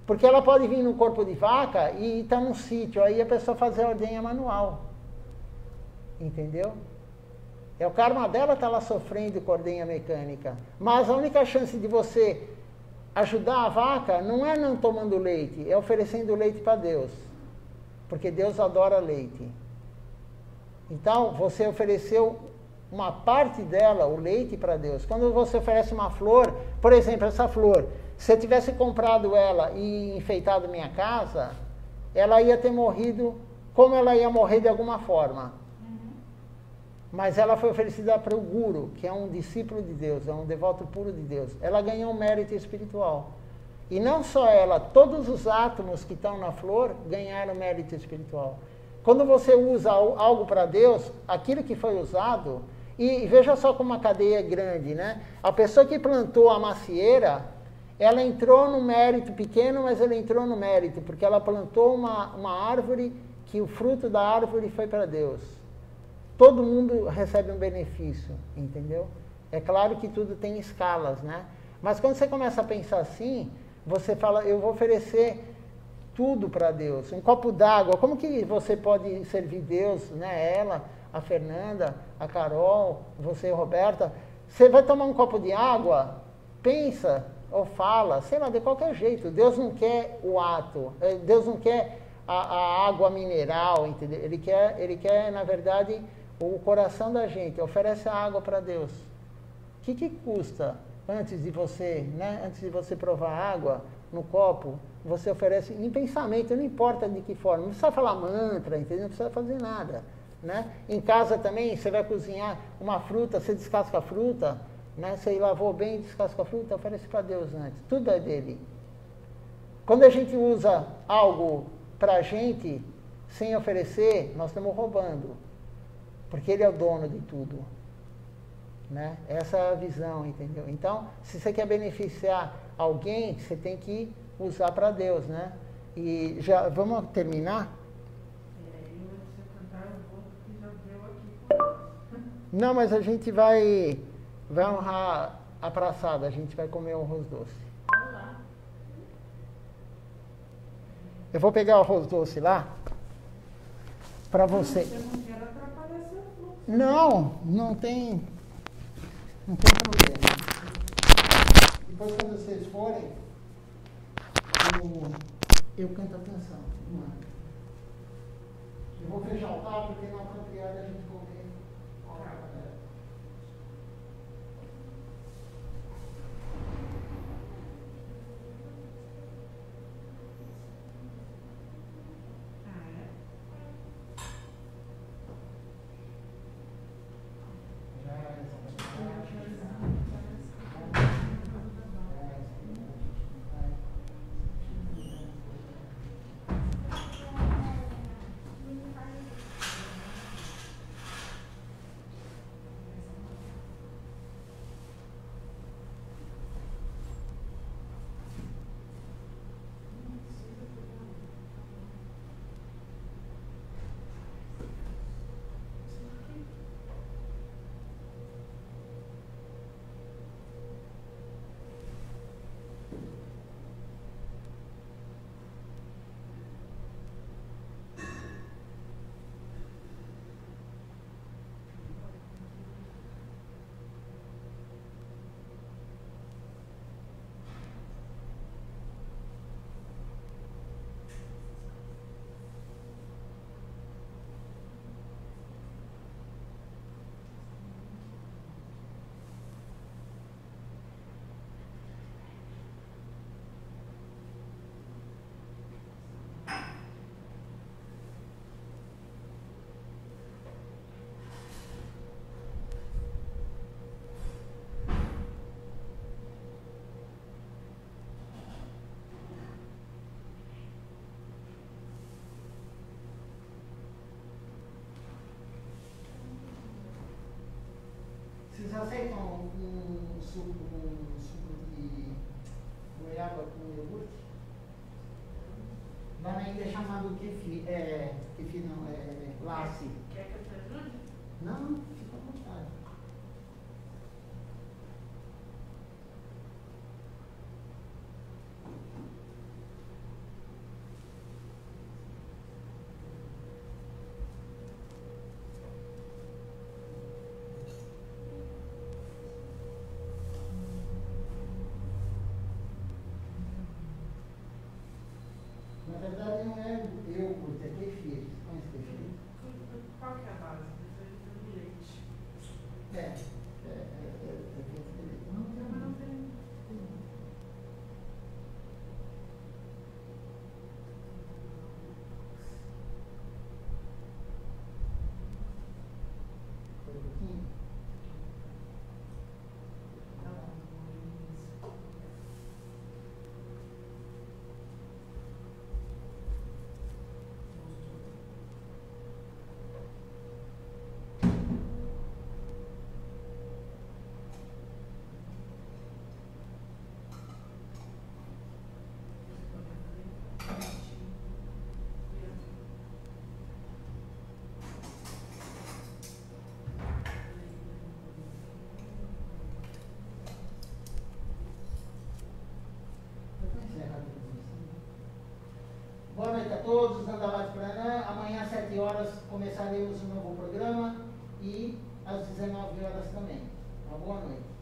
Porque ela pode vir no corpo de vaca e estar num sítio, aí a pessoa fazer a ordenha manual. Entendeu? É o karma dela estar lá sofrendo com a ordenha mecânica. Mas a única chance de você ajudar a vaca não é não tomando leite, é oferecendo leite para Deus. Porque Deus adora leite. Então, você ofereceu uma parte dela, o leite, para Deus. Quando você oferece uma flor, por exemplo, essa flor, se eu tivesse comprado ela e enfeitado minha casa, ela ia ter morrido, como ela ia morrer de alguma forma. Mas ela foi oferecida para o Guru, que é um discípulo de Deus, é um devoto puro de Deus. Ela ganhou um mérito espiritual. E não só ela, todos os átomos que estão na flor ganharam mérito espiritual. Quando você usa algo para Deus, aquilo que foi usado, e veja só como a cadeia é grande, né? A pessoa que plantou a macieira, ela entrou no mérito pequeno, mas ela entrou no mérito, porque ela plantou uma árvore que o fruto da árvore foi para Deus. Todo mundo recebe um benefício, entendeu? É claro que tudo tem escalas, né? Mas quando você começa a pensar assim, você fala, eu vou oferecer tudo para Deus. Um copo d'água, como que você pode servir Deus, né? Ela, a Fernanda, a Carol, você, Roberta. Você vai tomar um copo de água, pensa ou fala, sei lá, de qualquer jeito. Deus não quer o ato, Deus não quer a água mineral, entendeu? Ele quer, na verdade, o coração da gente. Oferece a água para Deus. O que custa antes de você, né? Antes de você provar água no copo, você oferece em pensamento, não importa de que forma. Não precisa falar mantra, entendeu? Não precisa fazer nada, né? Em casa também, você vai cozinhar uma fruta, você descasca a fruta, né? Você lavou bem, descasca a fruta, oferece para Deus antes. Tudo é dele. Quando a gente usa algo para a gente, sem oferecer, nós estamos roubando. Porque ele é o dono de tudo. Né? Essa é a visão, entendeu? Então, se você quer beneficiar alguém, você tem que usar para Deus, né? E já vamos terminar? Não, mas a gente vai honrar a praçada, a gente vai comer o arroz doce. Eu vou pegar o arroz doce lá para você. Não tem problema. Depois, quando vocês forem, eu canto a canção. Eu vou fechar o altar porque não é apropriado a gente comer. Vocês aceitam um suco de goiaba com iogurte? Lá na Índia é chamado kefir, kefir não, lassi. Quer que eu te ajude? Não, fica à vontade. é iogurte, é kefir. Conhece kefir? Qual que é a base? Do leite. É kefir de leite. Não tem. Boa noite a todos, Andalá de Paranã. Amanhã às 7 horas começaremos um novo programa e às 19 horas também. Uma boa noite.